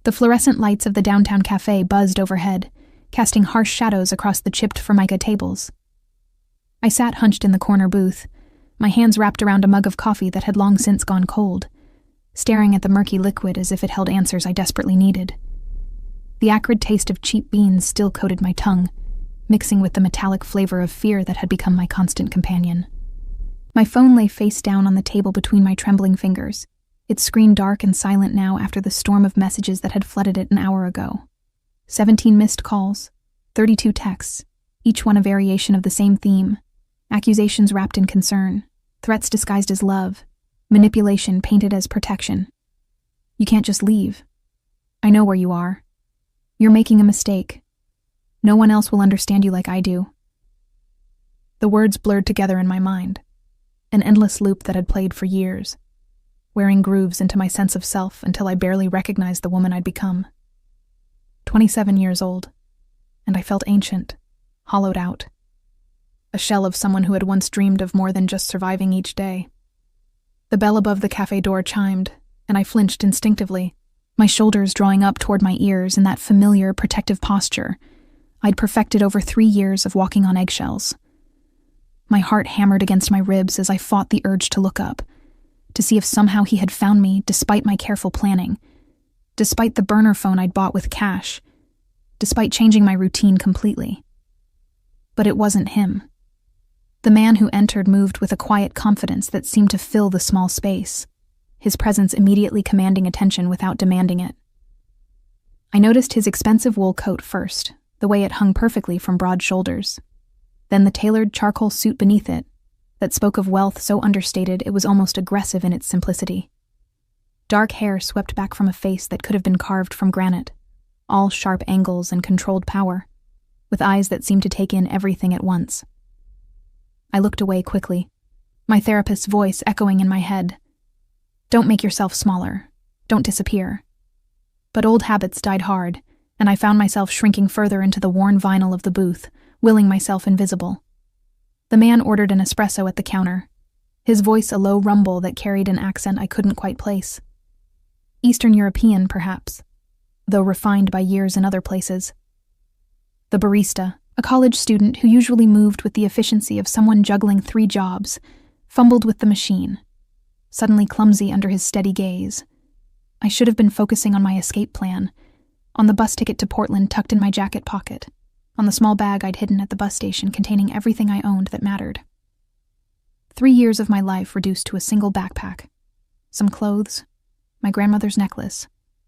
The fluorescent lights of the downtown cafe buzzed overhead, casting harsh shadows across the chipped formica tables. I sat hunched in the corner booth, my hands wrapped around a mug of coffee that had long since gone cold, staring at the murky liquid as if it held answers I desperately needed. The acrid taste of cheap beans still coated my tongue, mixing with the metallic flavor of fear that had become my constant companion. My phone lay face down on the table between my trembling fingers, its screen dark and silent now after the storm of messages that had flooded it an hour ago. 17 missed calls, 32 texts, each one a variation of the same theme. Accusations wrapped in concern, threats disguised as love, manipulation painted as protection. You can't just leave. I know where you are. You're making a mistake. No one else will understand you like I do. The words blurred together in my mind, an endless loop that had played for years, wearing grooves into my sense of self until I barely recognized the woman I'd become. 27 years old, and I felt ancient, hollowed out. A shell of someone who had once dreamed of more than just surviving each day. The bell above the cafe door chimed, and I flinched instinctively, my shoulders drawing up toward my ears in that familiar, protective posture I'd perfected over 3 years of walking on eggshells. My heart hammered against my ribs as I fought the urge to look up, to see if somehow he had found me despite my careful planning, despite the burner phone I'd bought with cash, despite changing my routine completely. But it wasn't him. The man who entered moved with a quiet confidence that seemed to fill the small space, his presence immediately commanding attention without demanding it. I noticed his expensive wool coat first, the way it hung perfectly from broad shoulders, then the tailored charcoal suit beneath it, that spoke of wealth so understated it was almost aggressive in its simplicity. Dark hair swept back from a face that could have been carved from granite, all sharp angles and controlled power, with eyes that seemed to take in everything at once. I looked away quickly, my therapist's voice echoing in my head. Don't make yourself smaller. Don't disappear. But old habits died hard, and I found myself shrinking further into the worn vinyl of the booth, willing myself invisible. The man ordered an espresso at the counter, his voice a low rumble that carried an accent I couldn't quite place. Eastern European, perhaps, though refined by years in other places. The barista, a college student who usually moved with the efficiency of someone juggling 3 jobs, fumbled with the machine, suddenly clumsy under his steady gaze. I should have been focusing on my escape plan, on the bus ticket to Portland tucked in my jacket pocket, on the small bag I'd hidden at the bus station containing everything I owned that mattered. 3 years of my life reduced to a single backpack. Some clothes, my grandmother's necklace,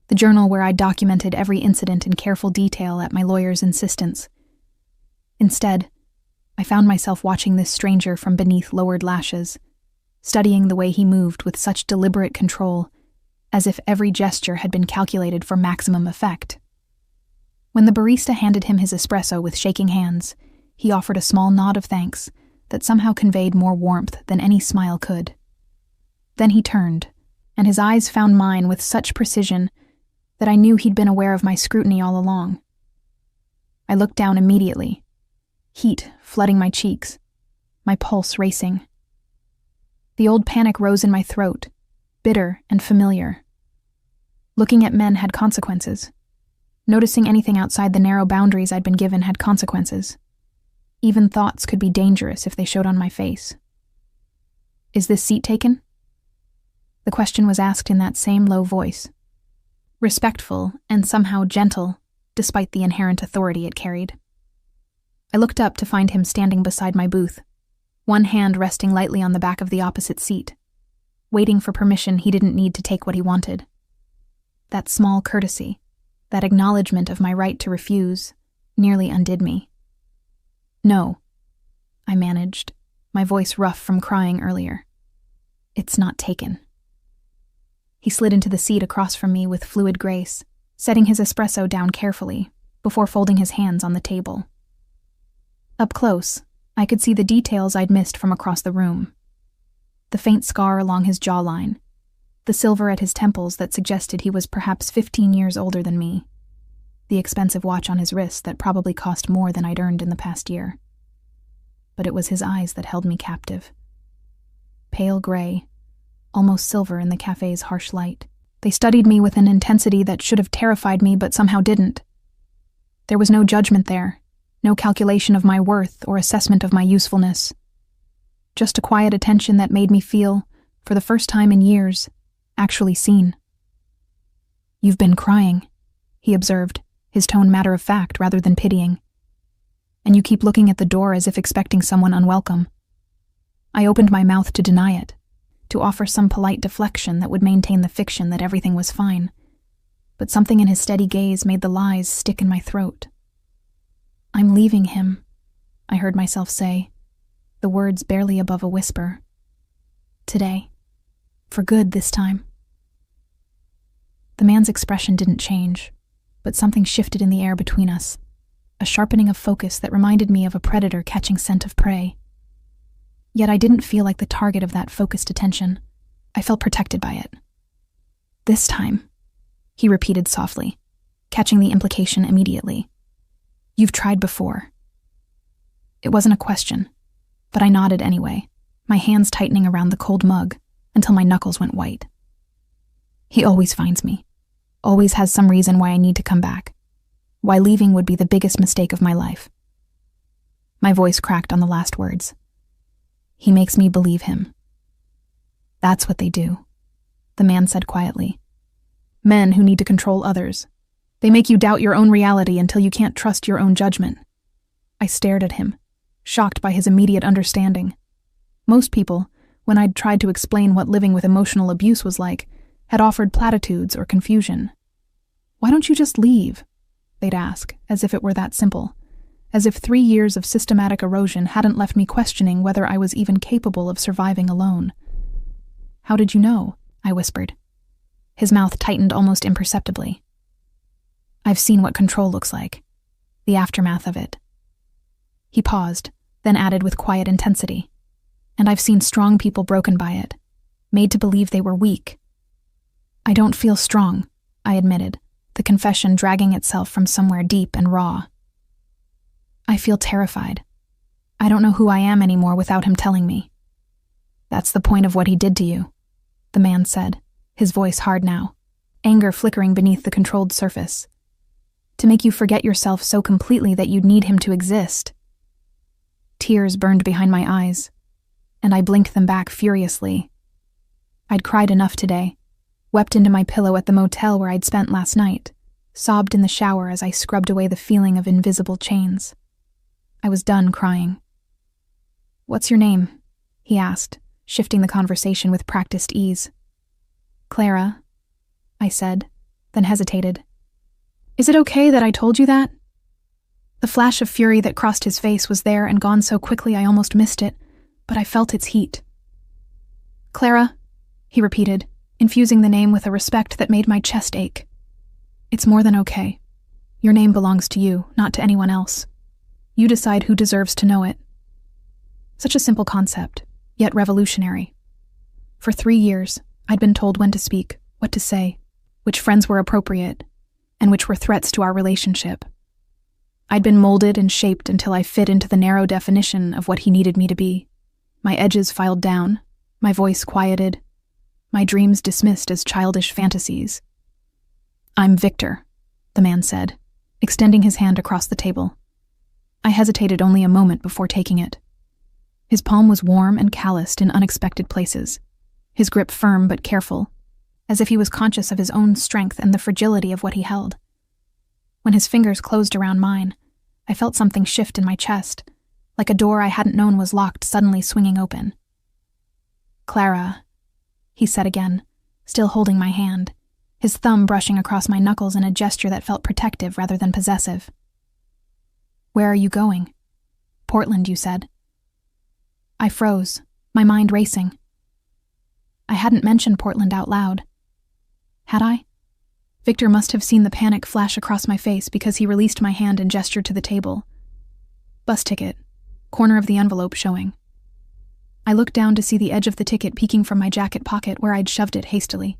the journal where I documented every incident in careful detail at my lawyer's insistence. Instead, I found myself watching this stranger from beneath lowered lashes, studying the way he moved with such deliberate control, as if every gesture had been calculated for maximum effect. When the barista handed him his espresso with shaking hands, he offered a small nod of thanks that somehow conveyed more warmth than any smile could. Then he turned, and his eyes found mine with such precision that I knew he'd been aware of my scrutiny all along. I looked down immediately, heat flooding my cheeks, my pulse racing. The old panic rose in my throat, bitter and familiar. Looking at men had consequences. Noticing anything outside the narrow boundaries I'd been given had consequences. Even thoughts could be dangerous if they showed on my face. Is this seat taken? The question was asked in that same low voice. Respectful and somehow gentle, despite the inherent authority it carried. I looked up to find him standing beside my booth, one hand resting lightly on the back of the opposite seat, waiting for permission he didn't need to take what he wanted. That small courtesy, that acknowledgement of my right to refuse, nearly undid me. No, I managed, my voice rough from crying earlier. It's not taken. He slid into the seat across from me with fluid grace, setting his espresso down carefully, before folding his hands on the table. Up close, I could see the details I'd missed from across the room. The faint scar along his jawline, the silver at his temples that suggested he was perhaps 15 years older than me, the expensive watch on his wrist that probably cost more than I'd earned in the past year. But it was his eyes that held me captive. Pale gray, almost silver in the cafe's harsh light, They studied me with an intensity that should have terrified me but somehow didn't. There was no judgment there, no calculation of my worth or assessment of my usefulness. Just a quiet attention that made me feel, for the first time in years, actually seen. "You've been crying," he observed, his tone matter-of-fact rather than pitying. "And you keep looking at the door as if expecting someone unwelcome." I opened my mouth to deny it, to offer some polite deflection that would maintain the fiction that everything was fine, but something in his steady gaze made the lies stick in my throat. "I'm leaving him," I heard myself say, the words barely above a whisper. "Today. For good this time." The man's expression didn't change, but something shifted in the air between us, a sharpening of focus that reminded me of a predator catching scent of prey. Yet I didn't feel like the target of that focused attention. I felt protected by it. "This time," he repeated softly, catching the implication immediately. "You've tried before." It wasn't a question, but I nodded anyway, my hands tightening around the cold mug until my knuckles went white. "He always finds me, always has some reason why I need to come back, why leaving would be the biggest mistake of my life." My voice cracked on the last words. "He makes me believe him." "That's what they do," the man said quietly. "Men who need to control others. They make you doubt your own reality until you can't trust your own judgment." I stared at him, shocked by his immediate understanding. Most people, when I'd tried to explain what living with emotional abuse was like, had offered platitudes or confusion. "Why don't you just leave?" they'd ask, as if it were that simple, as if 3 years of systematic erosion hadn't left me questioning whether I was even capable of surviving alone. "How did you know?" I whispered. His mouth tightened almost imperceptibly. "I've seen what control looks like, the aftermath of it." He paused, then added with quiet intensity, "And I've seen strong people broken by it, made to believe they were weak." "I don't feel strong," I admitted, the confession dragging itself from somewhere deep and raw. "I feel terrified. I don't know who I am anymore without him telling me." "That's the point of what he did to you," the man said, his voice hard now, anger flickering beneath the controlled surface. "To make you forget yourself so completely that you'd need him to exist." Tears burned behind my eyes, and I blinked them back furiously. I'd cried enough today, wept into my pillow at the motel where I'd spent last night, sobbed in the shower as I scrubbed away the feeling of invisible chains. I was done crying. "What's your name?" he asked, shifting the conversation with practiced ease. "Clara," I said, then hesitated. "Is it okay that I told you that?" The flash of fury that crossed his face was there and gone so quickly I almost missed it, but I felt its heat. "Clara," he repeated, infusing the name with a respect that made my chest ache. "It's more than okay. Your name belongs to you, not to anyone else. You decide who deserves to know it." Such a simple concept, yet revolutionary. For 3 years, I'd been told when to speak, what to say, which friends were appropriate, and which were threats to our relationship. I'd been molded and shaped until I fit into the narrow definition of what he needed me to be. My edges filed down, my voice quieted, my dreams dismissed as childish fantasies. "I'm Victor," the man said, extending his hand across the table. I hesitated only a moment before taking it. His palm was warm and calloused in unexpected places, his grip firm but careful, as if he was conscious of his own strength and the fragility of what he held. When his fingers closed around mine, I felt something shift in my chest, like a door I hadn't known was locked suddenly swinging open. "Clara," he said again, still holding my hand, his thumb brushing across my knuckles in a gesture that felt protective rather than possessive. "Where are you going?" "Portland, you said." I froze, my mind racing. I hadn't mentioned Portland out loud. Had I? Victor must have seen the panic flash across my face because he released my hand and gestured to the table. "Bus ticket," corner of the envelope showing. I looked down to see the edge of the ticket peeking from my jacket pocket where I'd shoved it hastily.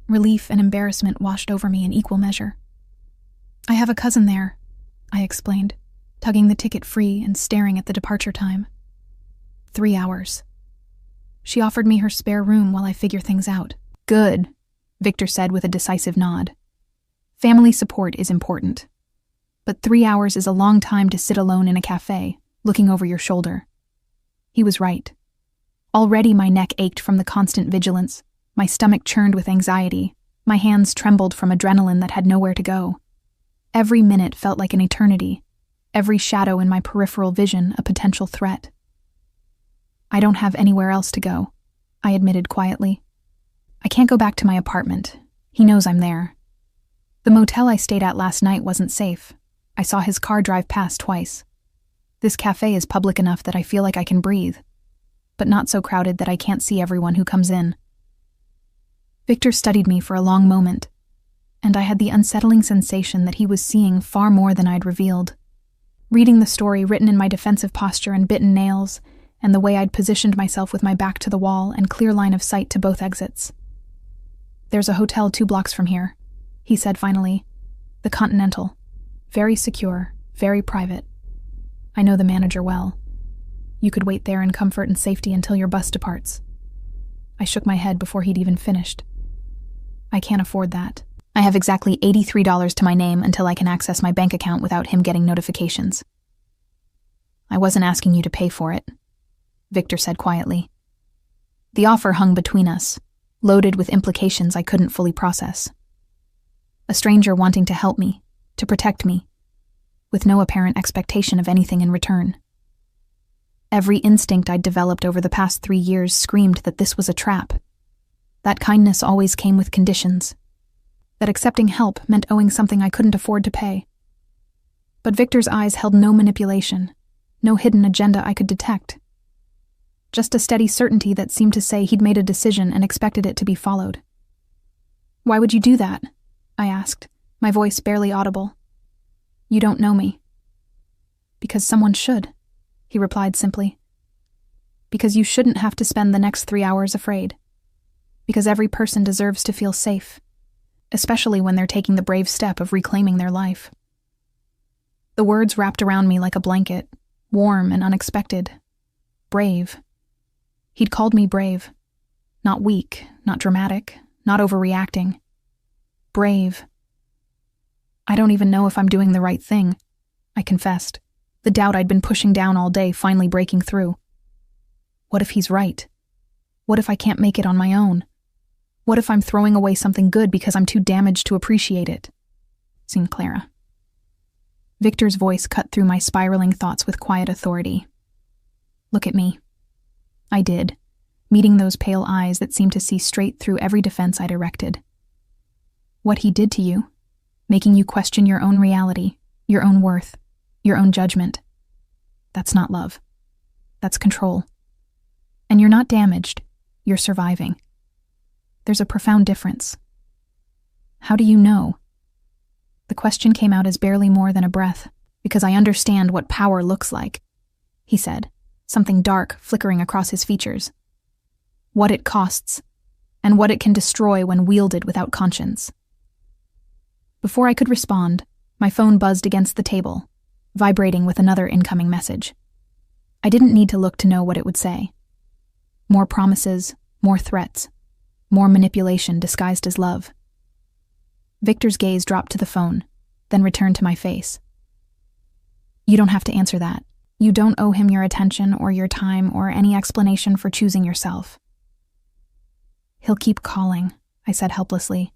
Relief and embarrassment washed over me in equal measure. "I have a cousin there," I explained, tugging the ticket free and staring at the departure time. 3 hours. She offered me her spare room while I figure things out. "Good," Victor said with a decisive nod. Family support is important. But 3 hours is a long time to sit alone in a cafe, looking over your shoulder. He was right. Already my neck ached from the constant vigilance, my stomach churned with anxiety, my hands trembled from adrenaline that had nowhere to go. Every minute felt like an eternity, every shadow in my peripheral vision a potential threat. I don't have anywhere else to go, I admitted quietly. I can't go back to my apartment. He knows I'm there. The motel I stayed at last night wasn't safe. I saw his car drive past twice. This cafe is public enough that I feel like I can breathe, but not so crowded that I can't see everyone who comes in. Victor studied me for a long moment, and I had the unsettling sensation that he was seeing far more than I'd revealed. Reading the story written in my defensive posture and bitten nails, and the way I'd positioned myself with my back to the wall and clear line of sight to both exits. There's a hotel 2 blocks from here, he said finally. The Continental. Very secure, very private. I know the manager well. You could wait there in comfort and safety until your bus departs. I shook my head before he'd even finished. I can't afford that. I have exactly $83 to my name until I can access my bank account without him getting notifications. I wasn't asking you to pay for it, Victor said quietly. The offer hung between us, loaded with implications I couldn't fully process. A stranger wanting to help me, to protect me, with no apparent expectation of anything in return. Every instinct I'd developed over the past 3 years screamed that this was a trap. That kindness always came with conditions. That accepting help meant owing something I couldn't afford to pay. But Victor's eyes held no manipulation, no hidden agenda I could detect. Just a steady certainty that seemed to say he'd made a decision and expected it to be followed. Why would you do that? I asked, my voice barely audible. You don't know me. Because someone should, he replied simply. Because you shouldn't have to spend the next 3 hours afraid. Because every person deserves to feel safe, especially when they're taking the brave step of reclaiming their life. The words wrapped around me like a blanket, warm and unexpected. Brave. He'd called me brave. Not weak, not dramatic, not overreacting. Brave. I don't even know if I'm doing the right thing, I confessed, the doubt I'd been pushing down all day finally breaking through. What if he's right? What if I can't make it on my own? What if I'm throwing away something good because I'm too damaged to appreciate it? Seemed Clara. Victor's voice cut through my spiraling thoughts with quiet authority. Look at me. I did, meeting those pale eyes that seemed to see straight through every defense I'd erected. What he did to you, making you question your own reality, your own worth, your own judgment. That's not love. That's control. And you're not damaged, you're surviving. There's a profound difference. How do you know? The question came out as barely more than a breath, because I understand what power looks like, he said, something dark flickering across his features. What it costs, and what it can destroy when wielded without conscience. Before I could respond, my phone buzzed against the table, vibrating with another incoming message. I didn't need to look to know what it would say. More promises, more threats, more manipulation disguised as love. Victor's gaze dropped to the phone, then returned to my face. You don't have to answer that. You don't owe him your attention or your time or any explanation for choosing yourself. He'll keep calling, I said helplessly.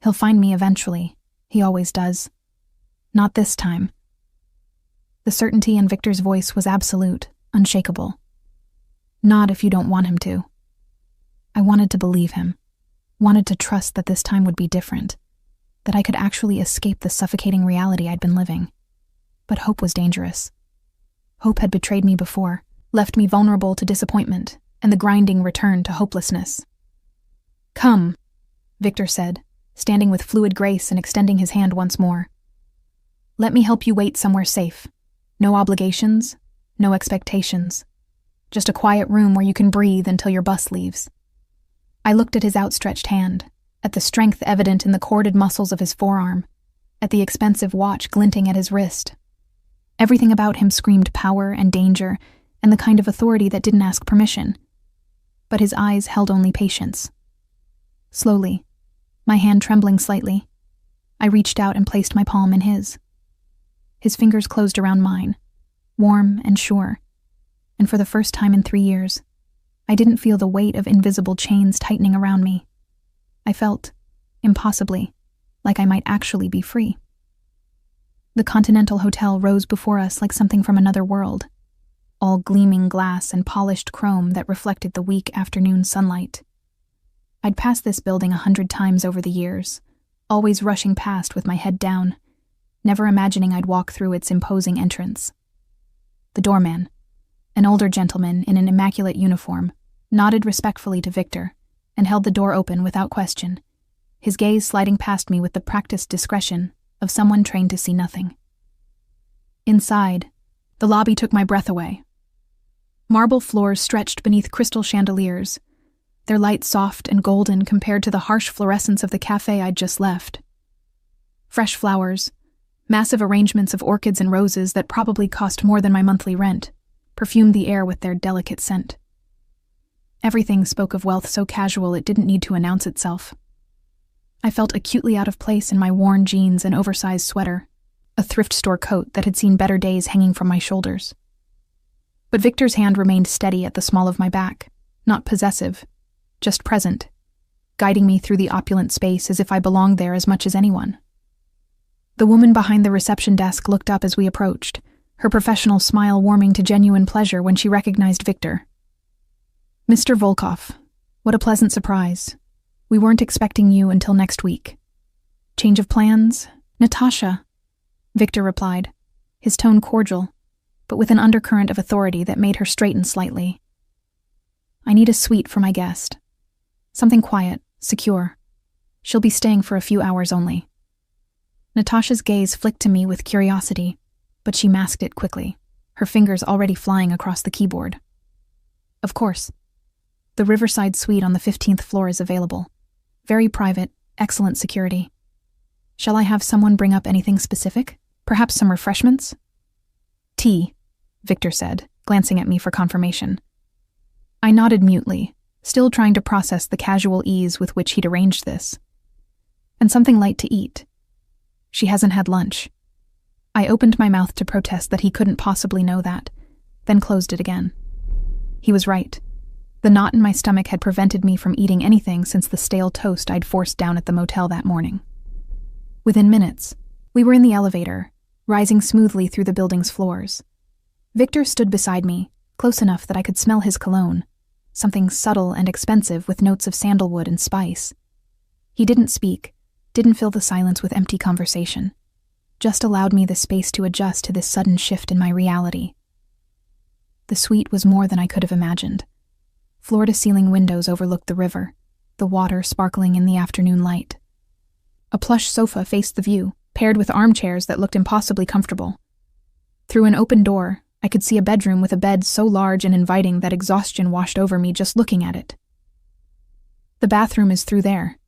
He'll find me eventually. He always does. Not this time. The certainty in Victor's voice was absolute, unshakable. Not if you don't want him to. I wanted to believe him, wanted to trust that this time would be different, that I could actually escape the suffocating reality I'd been living. But hope was dangerous. Hope had betrayed me before, left me vulnerable to disappointment, and the grinding return to hopelessness. Come, Victor said, standing with fluid grace and extending his hand once more. Let me help you wait somewhere safe. No obligations, no expectations. Just a quiet room where you can breathe until your bus leaves. I looked at his outstretched hand, at the strength evident in the corded muscles of his forearm, at the expensive watch glinting at his wrist. Everything about him screamed power and danger and the kind of authority that didn't ask permission. But his eyes held only patience. Slowly, my hand trembling slightly. I reached out and placed my palm in his. His fingers closed around mine, warm and sure, and for the first time in 3 years, I didn't feel the weight of invisible chains tightening around me. I felt, impossibly, like I might actually be free. The Continental Hotel rose before us like something from another world, all gleaming glass and polished chrome that reflected the weak afternoon sunlight. I'd passed this building 100 times over the years, always rushing past with my head down, never imagining I'd walk through its imposing entrance. The doorman, an older gentleman in an immaculate uniform, nodded respectfully to Victor and held the door open without question, his gaze sliding past me with the practiced discretion of someone trained to see nothing. Inside, the lobby took my breath away. Marble floors stretched beneath crystal chandeliers, their light soft and golden compared to the harsh fluorescence of the cafe I'd just left. Fresh flowers, massive arrangements of orchids and roses that probably cost more than my monthly rent, perfumed the air with their delicate scent. Everything spoke of wealth so casual it didn't need to announce itself. I felt acutely out of place in my worn jeans and oversized sweater, a thrift store coat that had seen better days hanging from my shoulders. But Victor's hand remained steady at the small of my back, not possessive, just present, guiding me through the opulent space as if I belonged there as much as anyone. The woman behind the reception desk looked up as we approached, her professional smile warming to genuine pleasure when she recognized Victor. "Mr. Volkov, what a pleasant surprise. We weren't expecting you until next week. Change of plans? Natasha," Victor replied, his tone cordial, but with an undercurrent of authority that made her straighten slightly. "I need a suite for my guest. Something quiet, secure. She'll be staying for a few hours only." Natasha's gaze flicked to me with curiosity, but she masked it quickly, her fingers already flying across the keyboard. "Of course. The Riverside suite on the 15th floor is available. Very private, excellent security. Shall I have someone bring up anything specific? Perhaps some refreshments?" "Tea," Victor said, glancing at me for confirmation. I nodded mutely, still trying to process the casual ease with which he'd arranged this. "And something light to eat. She hasn't had lunch." I opened my mouth to protest that he couldn't possibly know that, then closed it again. He was right. The knot in my stomach had prevented me from eating anything since the stale toast I'd forced down at the motel that morning. Within minutes, we were in the elevator, rising smoothly through the building's floors. Victor stood beside me, close enough that I could smell his cologne, something subtle and expensive with notes of sandalwood and spice. He didn't speak, didn't fill the silence with empty conversation, just allowed me the space to adjust to this sudden shift in my reality. The suite was more than I could have imagined. Floor-to-ceiling windows overlooked the river, the water sparkling in the afternoon light. A plush sofa faced the view, paired with armchairs that looked impossibly comfortable. Through an open door, I could see a bedroom with a bed so large and inviting that exhaustion washed over me just looking at it. "The bathroom is through there,"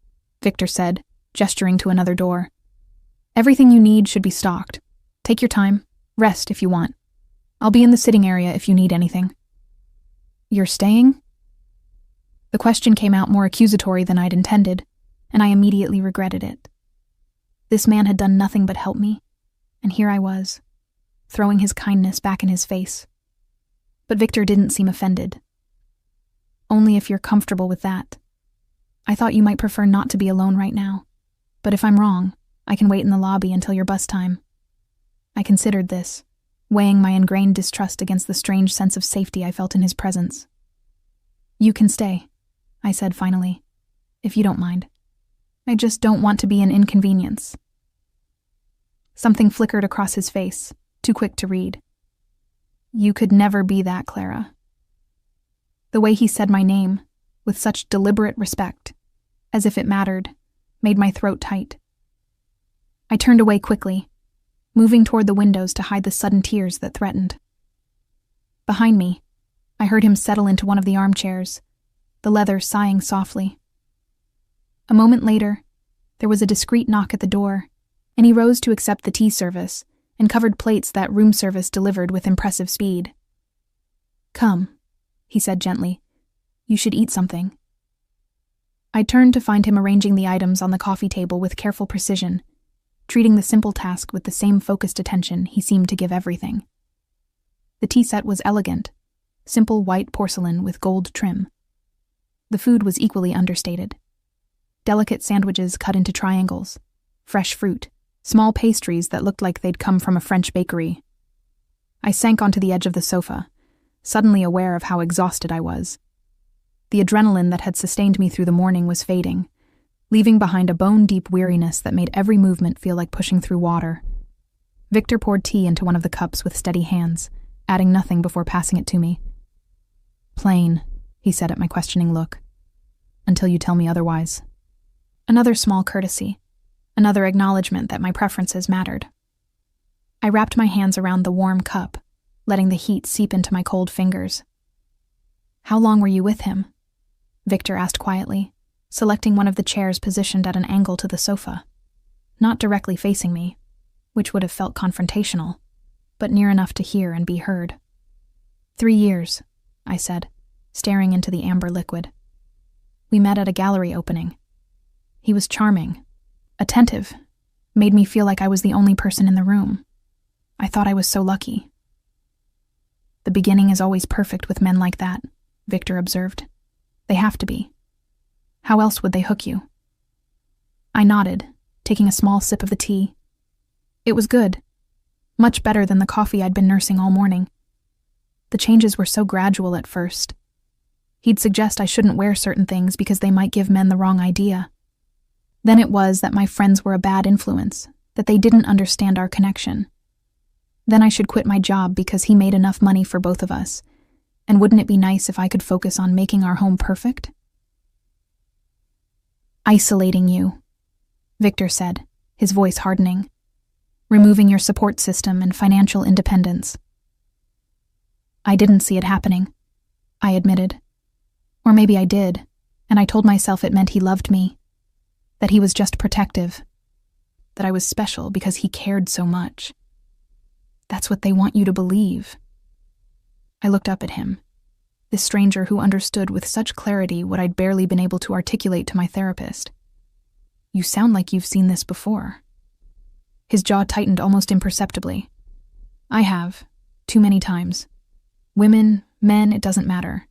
Victor said, gesturing to another door. "Everything you need should be stocked. Take your time, rest if you want. I'll be in the sitting area if you need anything." "You're staying?" The question came out more accusatory than I'd intended, and I immediately regretted it. This man had done nothing but help me, and here I was, throwing his kindness back in his face. But Victor didn't seem offended. "Only if you're comfortable with that. I thought you might prefer not to be alone right now, but if I'm wrong, I can wait in the lobby until your bus time." I considered this, weighing my ingrained distrust against the strange sense of safety I felt in his presence. "You can stay," I said finally, "if you don't mind. I just don't want to be an inconvenience." Something flickered across his face, too quick to read. "You could never be that, Clara." The way he said my name, with such deliberate respect, as if it mattered, made my throat tight. I turned away quickly, moving toward the windows to hide the sudden tears that threatened. Behind me, I heard him settle into one of the armchairs, the leather sighing softly. A moment later, there was a discreet knock at the door, and he rose to accept the tea service and covered plates that room service delivered with impressive speed. "Come," he said gently. "You should eat something." I turned to find him arranging the items on the coffee table with careful precision, treating the simple task with the same focused attention he seemed to give everything. The tea set was elegant, simple white porcelain with gold trim. The food was equally understated. Delicate sandwiches cut into triangles, fresh fruit, small pastries that looked like they'd come from a French bakery. I sank onto the edge of the sofa, suddenly aware of how exhausted I was. The adrenaline that had sustained me through the morning was fading, leaving behind a bone-deep weariness that made every movement feel like pushing through water. Victor poured tea into one of the cups with steady hands, adding nothing before passing it to me. "Plain," he said at my questioning look. "Until you tell me otherwise." Another small courtesy, another acknowledgement that my preferences mattered. I wrapped my hands around the warm cup, letting the heat seep into my cold fingers. "How long were you with him?" Victor asked quietly, selecting one of the chairs positioned at an angle to the sofa. Not directly facing me, which would have felt confrontational, but near enough to hear and be heard. 3 years, I said, staring into the amber liquid. We met at a gallery opening. He was charming, attentive, made me feel like I was the only person in the room. I thought I was so lucky. "The beginning is always perfect with men like that," Victor observed. "They have to be. How else would they hook you?" I nodded, taking a small sip of the tea. It was good. Much better than the coffee I'd been nursing all morning. The changes were so gradual at first. He'd suggest I shouldn't wear certain things because they might give men the wrong idea. Then it was that my friends were a bad influence, that they didn't understand our connection. Then I should quit my job because he made enough money for both of us, and wouldn't it be nice if I could focus on making our home perfect? "Isolating you," Victor said, his voice hardening. "Removing your support system and financial independence." I didn't see it happening, I admitted. Or maybe I did, and I told myself it meant he loved me, that he was just protective, that I was special because he cared so much. That's what they want you to believe. I looked up at him, this stranger who understood with such clarity what I'd barely been able to articulate to my therapist. "You sound like you've seen this before." His jaw tightened almost imperceptibly. "I have, too many times. Women, men, it doesn't matter.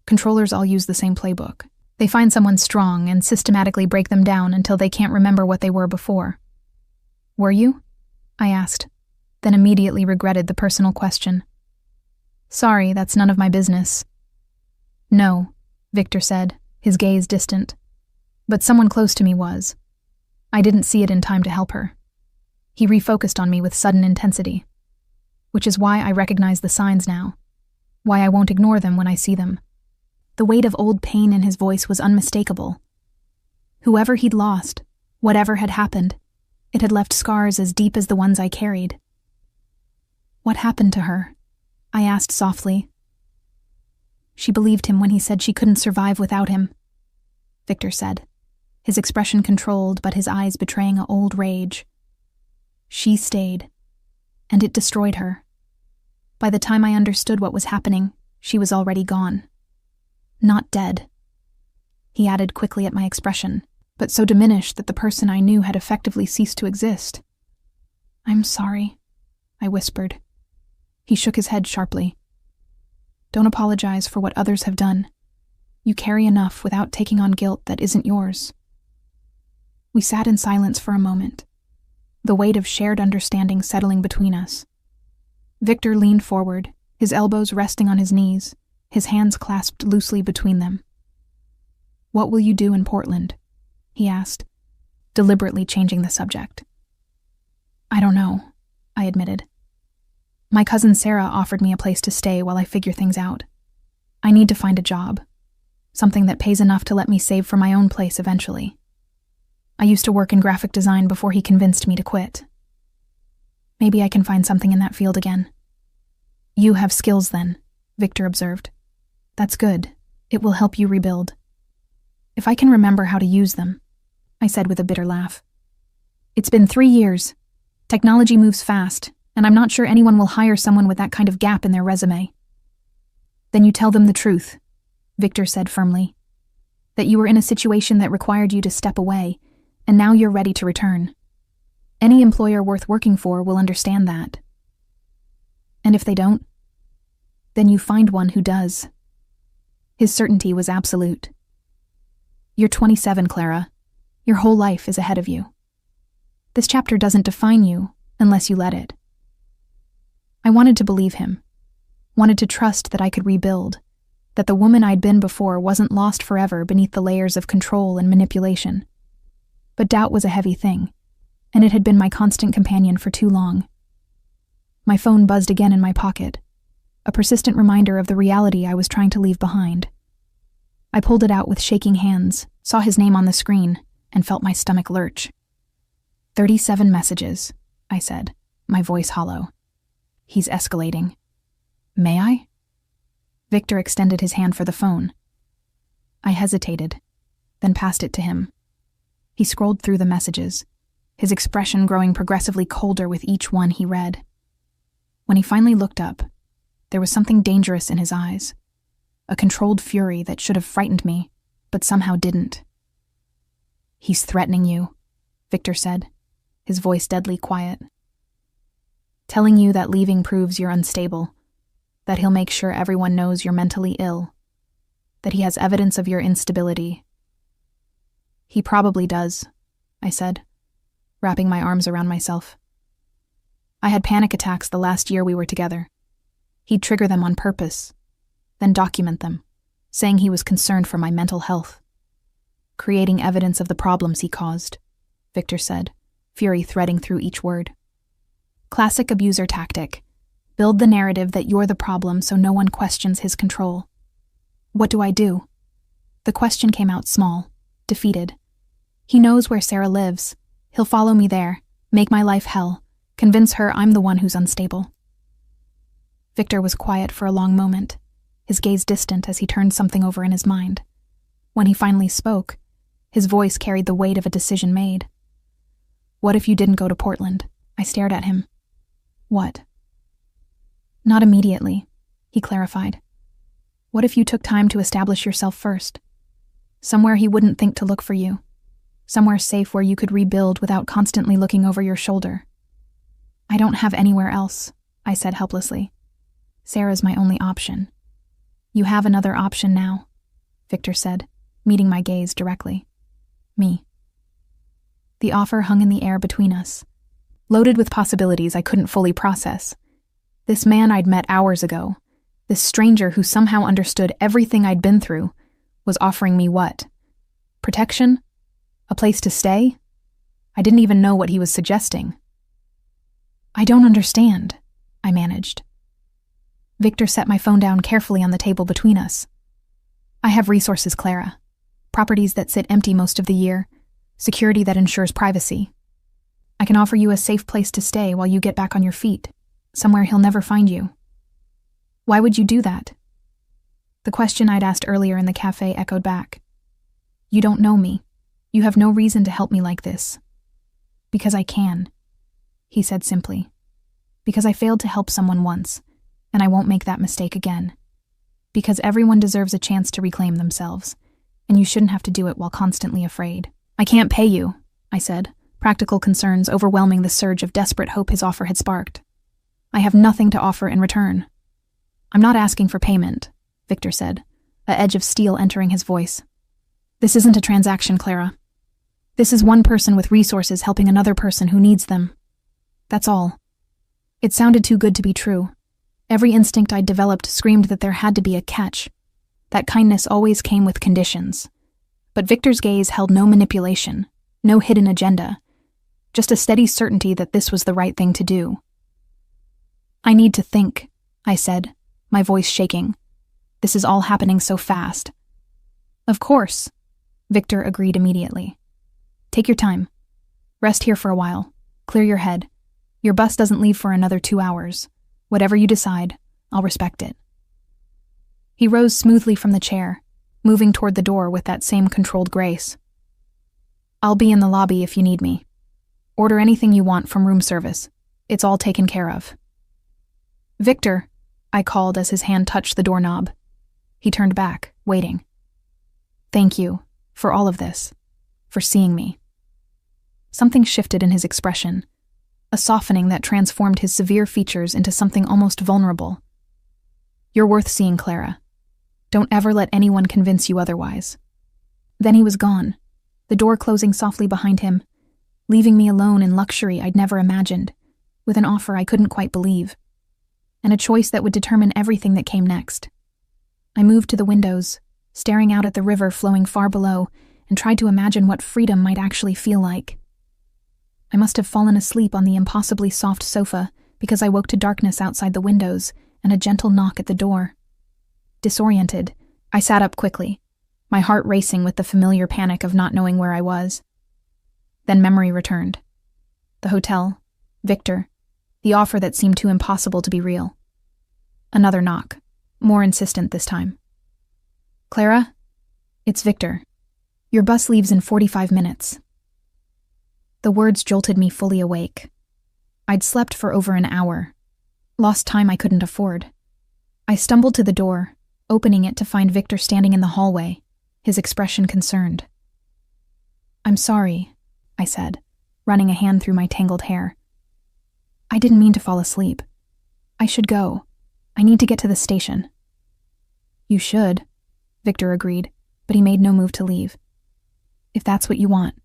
Controllers all use the same playbook. They find someone strong and systematically break them down until they can't remember what they were before." "Were you?" I asked, then immediately regretted the personal question. "Sorry, that's none of my business." "No," Victor said, his gaze distant. "But someone close to me was. I didn't see it in time to help her." He refocused on me with sudden intensity. Which is why I recognize the signs now. Why I won't ignore them when I see them. The weight of old pain in his voice was unmistakable. Whoever he'd lost, whatever had happened, it had left scars as deep as the ones I carried. "What happened to her?" I asked softly. "She believed him when he said she couldn't survive without him," Victor said, his expression controlled but his eyes betraying an old rage. "She stayed, and it destroyed her. By the time I understood what was happening, she was already gone. Not dead," he added quickly at my expression, but so diminished that the person I knew had effectively ceased to exist. "I'm sorry," I whispered. He shook his head sharply. "Don't apologize for what others have done. You carry enough without taking on guilt that isn't yours." We sat in silence for a moment, the weight of shared understanding settling between us. Victor leaned forward, his elbows resting on his knees, his hands clasped loosely between them. "What will you do in Portland?" he asked, deliberately changing the subject. "I don't know," I admitted. "My cousin Sarah offered me a place to stay while I figure things out. I need to find a job, something that pays enough to let me save for my own place eventually. I used to work in graphic design before he convinced me to quit. Maybe I can find something in that field again." "You have skills then," Victor observed. "That's good. It will help you rebuild." "If I can remember how to use them," I said with a bitter laugh. "It's been 3 years. Technology moves fast, and I'm not sure anyone will hire someone with that kind of gap in their resume." "Then you tell them the truth," Victor said firmly. that you were in a situation that required you to step away, and now you're ready to return. Any employer worth working for will understand that. And if they don't, then you find one who does. His certainty was absolute. You're 27, Clara. Your whole life is ahead of you. This chapter doesn't define you unless you let it. I wanted to believe him, wanted to trust that I could rebuild, that the woman I'd been before wasn't lost forever beneath the layers of control and manipulation. But doubt was a heavy thing, and it had been my constant companion for too long. My phone buzzed again in my pocket, a persistent reminder of the reality I was trying to leave behind. I pulled it out with shaking hands, saw his name on the screen, and felt my stomach lurch. 37 messages, I said, my voice hollow. He's escalating. May I? Victor extended his hand for the phone. I hesitated, then passed it to him. He scrolled through the messages, his expression growing progressively colder with each one he read. When he finally looked up, there was something dangerous in his eyes, a controlled fury that should have frightened me, but somehow didn't. He's threatening you, Victor said, his voice deadly quiet. Telling you that leaving proves you're unstable, that he'll make sure everyone knows you're mentally ill, that he has evidence of your instability. He probably does, I said, wrapping my arms around myself. I had panic attacks the last year we were together. He'd trigger them on purpose, then document them, saying he was concerned for my mental health. Creating evidence of the problems he caused, Victor said, fury threading through each word. Classic abuser tactic. Build the narrative that you're the problem so no one questions his control. What do I do? The question came out small, defeated. He knows where Sarah lives. He'll follow me there, make my life hell, convince her I'm the one who's unstable. Victor was quiet for a long moment, his gaze distant as he turned something over in his mind. When he finally spoke, his voice carried the weight of a decision made. What if you didn't go to Portland? I stared at him. What? Not immediately, he clarified. What if you took time to establish yourself first? Somewhere he wouldn't think to look for you. Somewhere safe where you could rebuild without constantly looking over your shoulder. I don't have anywhere else, I said helplessly. Sarah's my only option. You have another option now, Victor said, meeting my gaze directly. Me. The offer hung in the air between us, loaded with possibilities I couldn't fully process. This man I'd met hours ago, this stranger who somehow understood everything I'd been through, was offering me what? Protection? A place to stay? I didn't even know what he was suggesting. I don't understand, I managed. Victor set my phone down carefully on the table between us. I have resources, Clara. Properties that sit empty most of the year, security that ensures privacy. I can offer you a safe place to stay while you get back on your feet, somewhere he'll never find you. Why would you do that? The question I'd asked earlier in the cafe echoed back. You don't know me. You have no reason to help me like this. Because I can, he said simply. Because I failed to help someone once, and I won't make that mistake again. Because everyone deserves a chance to reclaim themselves, and you shouldn't have to do it while constantly afraid. I can't pay you, I said, practical concerns overwhelming the surge of desperate hope his offer had sparked. I have nothing to offer in return. I'm not asking for payment, Victor said, a edge of steel entering his voice. This isn't a transaction, Clara. This is one person with resources helping another person who needs them. That's all. It sounded too good to be true. Every instinct I'd developed screamed that there had to be a catch. That kindness always came with conditions. But Victor's gaze held no manipulation, no hidden agenda, just a steady certainty that this was the right thing to do. I need to think, I said, my voice shaking. This is all happening so fast. Of course, Victor agreed immediately. Take your time. Rest here for a while. Clear your head. Your bus doesn't leave for another 2 hours. Whatever you decide, I'll respect it. He rose smoothly from the chair, moving toward the door with that same controlled grace. I'll be in the lobby if you need me. Order anything you want from room service. It's all taken care of. Victor, I called as his hand touched the doorknob. He turned back, waiting. Thank you, For all of this. For seeing me. Something shifted in his expression, a softening that transformed his severe features into something almost vulnerable. You're worth seeing, Clara. Don't ever let anyone convince you otherwise. Then he was gone, the door closing softly behind him, leaving me alone in luxury I'd never imagined, with an offer I couldn't quite believe, and a choice that would determine everything that came next. I moved to the windows, staring out at the river flowing far below, and tried to imagine what freedom might actually feel like. I must have fallen asleep on the impossibly soft sofa because I woke to darkness outside the windows and a gentle knock at the door. Disoriented, I sat up quickly, my heart racing with the familiar panic of not knowing where I was. Then memory returned. The hotel, Victor, the offer that seemed too impossible to be real. Another knock, more insistent this time. Clara? It's Victor. Your bus leaves in 45 minutes. The words jolted me fully awake. I'd slept for over an hour, lost time I couldn't afford. I stumbled to the door, opening it to find Victor standing in the hallway, his expression concerned. I'm sorry, I said, running a hand through my tangled hair. I didn't mean to fall asleep. I should go. I need to get to the station. You should, Victor agreed, but he made no move to leave. If that's what you want.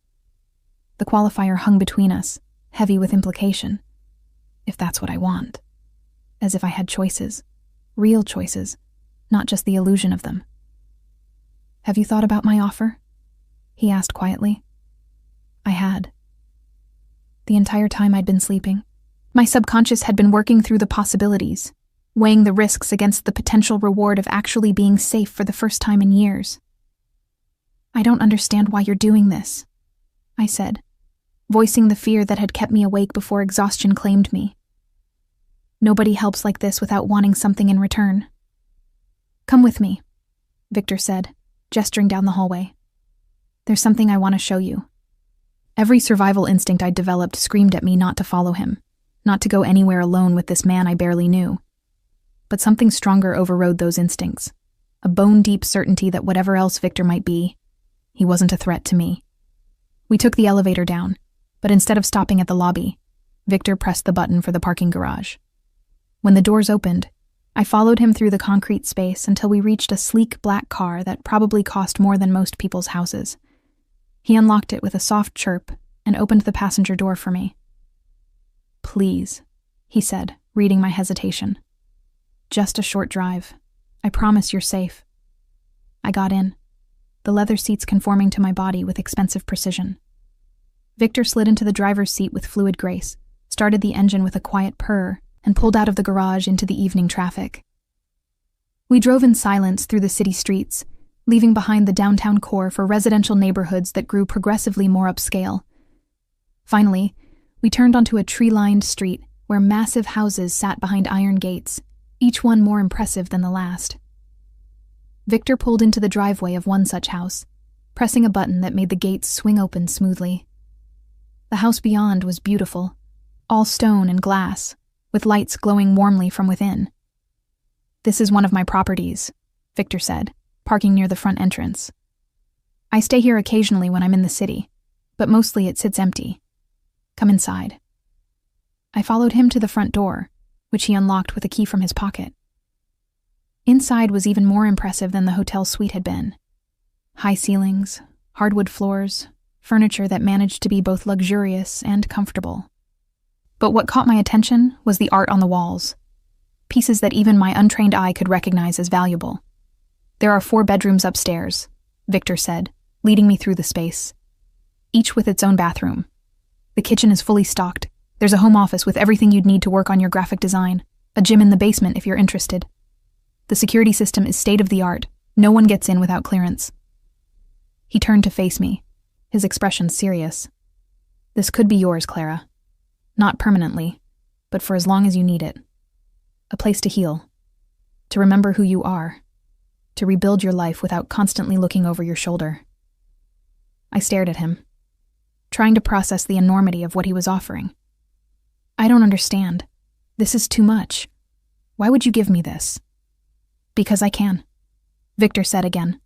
The qualifier hung between us, heavy with implication. If that's what I want. As if I had choices. Real choices, not just the illusion of them. Have you thought about my offer? He asked quietly. I had. The entire time I'd been sleeping, my subconscious had been working through the possibilities, weighing the risks against the potential reward of actually being safe for the first time in years. I don't understand why you're doing this, I said, voicing the fear that had kept me awake before exhaustion claimed me. Nobody helps like this without wanting something in return. Come with me, Victor said, gesturing down the hallway. There's something I want to show you. Every survival instinct I'd developed screamed at me not to follow him, not to go anywhere alone with this man I barely knew. But something stronger overrode those instincts, a bone-deep certainty that whatever else Victor might be, he wasn't a threat to me. We took the elevator down, but instead of stopping at the lobby, Victor pressed the button for the parking garage. When the doors opened, I followed him through the concrete space until we reached a sleek black car that probably cost more than most people's houses. He unlocked it with a soft chirp and opened the passenger door for me. Please, he said, reading my hesitation. Just a short drive. I promise you're safe. I got in, the leather seats conforming to my body with expensive precision. Victor slid into the driver's seat with fluid grace, started the engine with a quiet purr, and pulled out of the garage into the evening traffic. We drove in silence through the city streets, leaving behind the downtown core for residential neighborhoods that grew progressively more upscale. Finally, we turned onto a tree-lined street where massive houses sat behind iron gates, each one more impressive than the last. Victor pulled into the driveway of one such house, pressing a button that made the gates swing open smoothly. The house beyond was beautiful, all stone and glass, with lights glowing warmly from within. This is one of my properties, Victor said, parking near the front entrance. I stay here occasionally when I'm in the city, but mostly it sits empty. Come inside. I followed him to the front door, which he unlocked with a key from his pocket. Inside was even more impressive than the hotel suite had been. High ceilings, hardwood floors, furniture that managed to be both luxurious and comfortable. But what caught my attention was the art on the walls, pieces that even my untrained eye could recognize as valuable. There are 4 bedrooms upstairs, Victor said, leading me through the space, each with its own bathroom. The kitchen is fully stocked. There's a home office with everything you'd need to work on your graphic design, a gym in the basement if you're interested. The security system is state-of-the-art. No one gets in without clearance. He turned to face me, his expression serious. This could be yours, Clara. Not permanently, but for as long as you need it. A place to heal, to remember who you are, to rebuild your life without constantly looking over your shoulder. I stared at him, trying to process the enormity of what he was offering. I don't understand. This is too much. Why would you give me this? Because I can, Victor said again,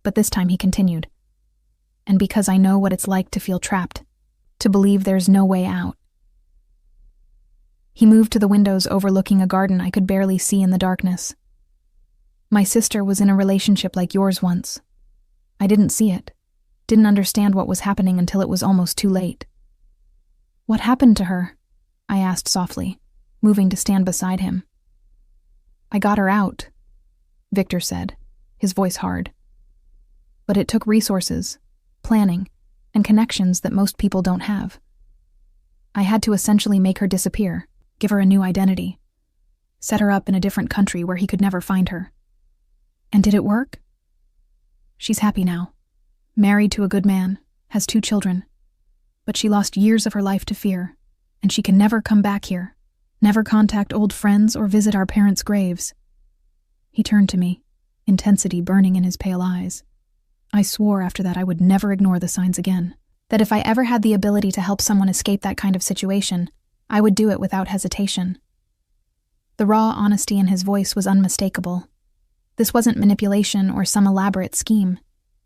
but this time he continued. and because I know what it's like to feel trapped, to believe there's no way out. He moved to the windows overlooking a garden I could barely see in the darkness. My sister was in a relationship like yours once. I didn't see it, didn't understand what was happening until it was almost too late. What happened to her? I asked softly, moving to stand beside him. I got her out, Victor said, his voice hard. But it took resources, planning, and connections that most people don't have. I had to essentially make her disappear, give her a new identity, set her up in a different country where he could never find her. And did it work? She's happy now, married to a good man, has 2 children. But she lost years of her life to fear, and she can never come back here, never contact old friends or visit our parents' graves. He turned to me, intensity burning in his pale eyes. I swore after that I would never ignore the signs again, that if I ever had the ability to help someone escape that kind of situation, I would do it without hesitation. The raw honesty in his voice was unmistakable. This wasn't manipulation or some elaborate scheme.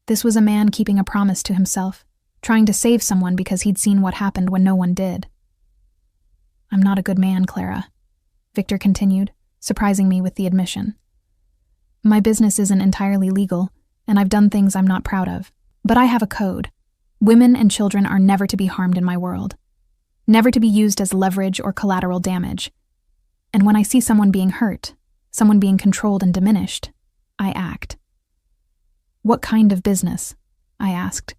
This was a man keeping a promise to himself, trying to save someone because he'd seen what happened when no one did. I'm not a good man, Clara, Victor continued, surprising me with the admission. My business isn't entirely legal, and I've done things I'm not proud of. But I have a code. Women and children are never to be harmed in my world. Never to be used as leverage or collateral damage. And when I see someone being hurt, someone being controlled and diminished, I act. What kind of business? I asked,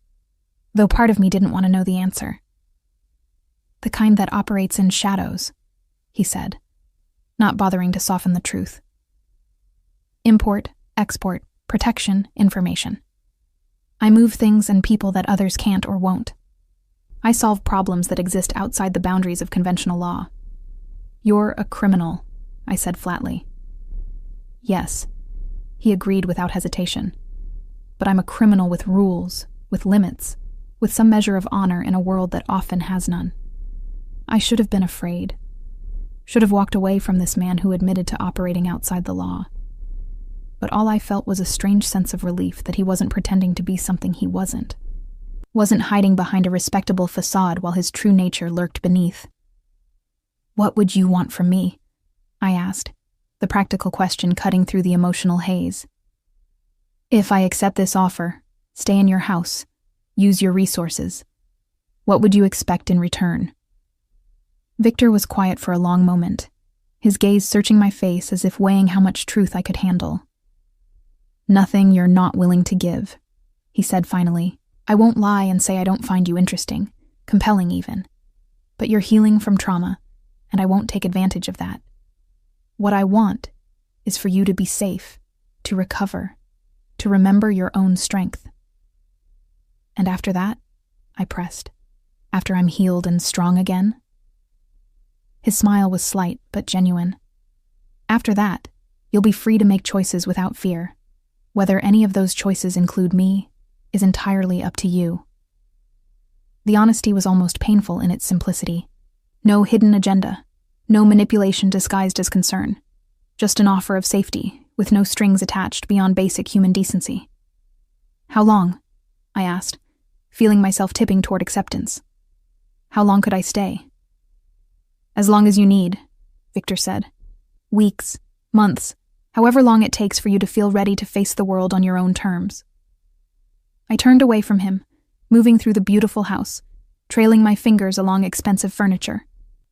though part of me didn't want to know the answer. The kind that operates in shadows, he said, not bothering to soften the truth. Import, export, protection, information. I move things and people that others can't or won't. I solve problems that exist outside the boundaries of conventional law. You're a criminal, I said flatly. Yes, he agreed without hesitation. But I'm a criminal with rules, with limits, with some measure of honor in a world that often has none. I should have been afraid. Should have walked away from this man who admitted to operating outside the law. But all I felt was a strange sense of relief that he wasn't pretending to be something he wasn't. Wasn't hiding behind a respectable facade while his true nature lurked beneath. What would you want from me? I asked, the practical question cutting through the emotional haze. If I accept this offer, stay in your house, use your resources, what would you expect in return? Victor was quiet for a long moment, his gaze searching my face as if weighing how much truth I could handle. Nothing you're not willing to give, he said finally. I won't lie and say I don't find you interesting, compelling even. But you're healing from trauma, and I won't take advantage of that. What I want is for you to be safe, to recover, to remember your own strength. And after that, I pressed, after I'm healed and strong again. His smile was slight but genuine. After that, you'll be free to make choices without fear. Whether any of those choices include me is entirely up to you. The honesty was almost painful in its simplicity. No hidden agenda, no manipulation disguised as concern. Just an offer of safety, with no strings attached beyond basic human decency. How long? I asked, feeling myself tipping toward acceptance. How long could I stay? As long as you need, Victor said. Weeks, months, however long it takes for you to feel ready to face the world on your own terms. I turned away from him, moving through the beautiful house, trailing my fingers along expensive furniture,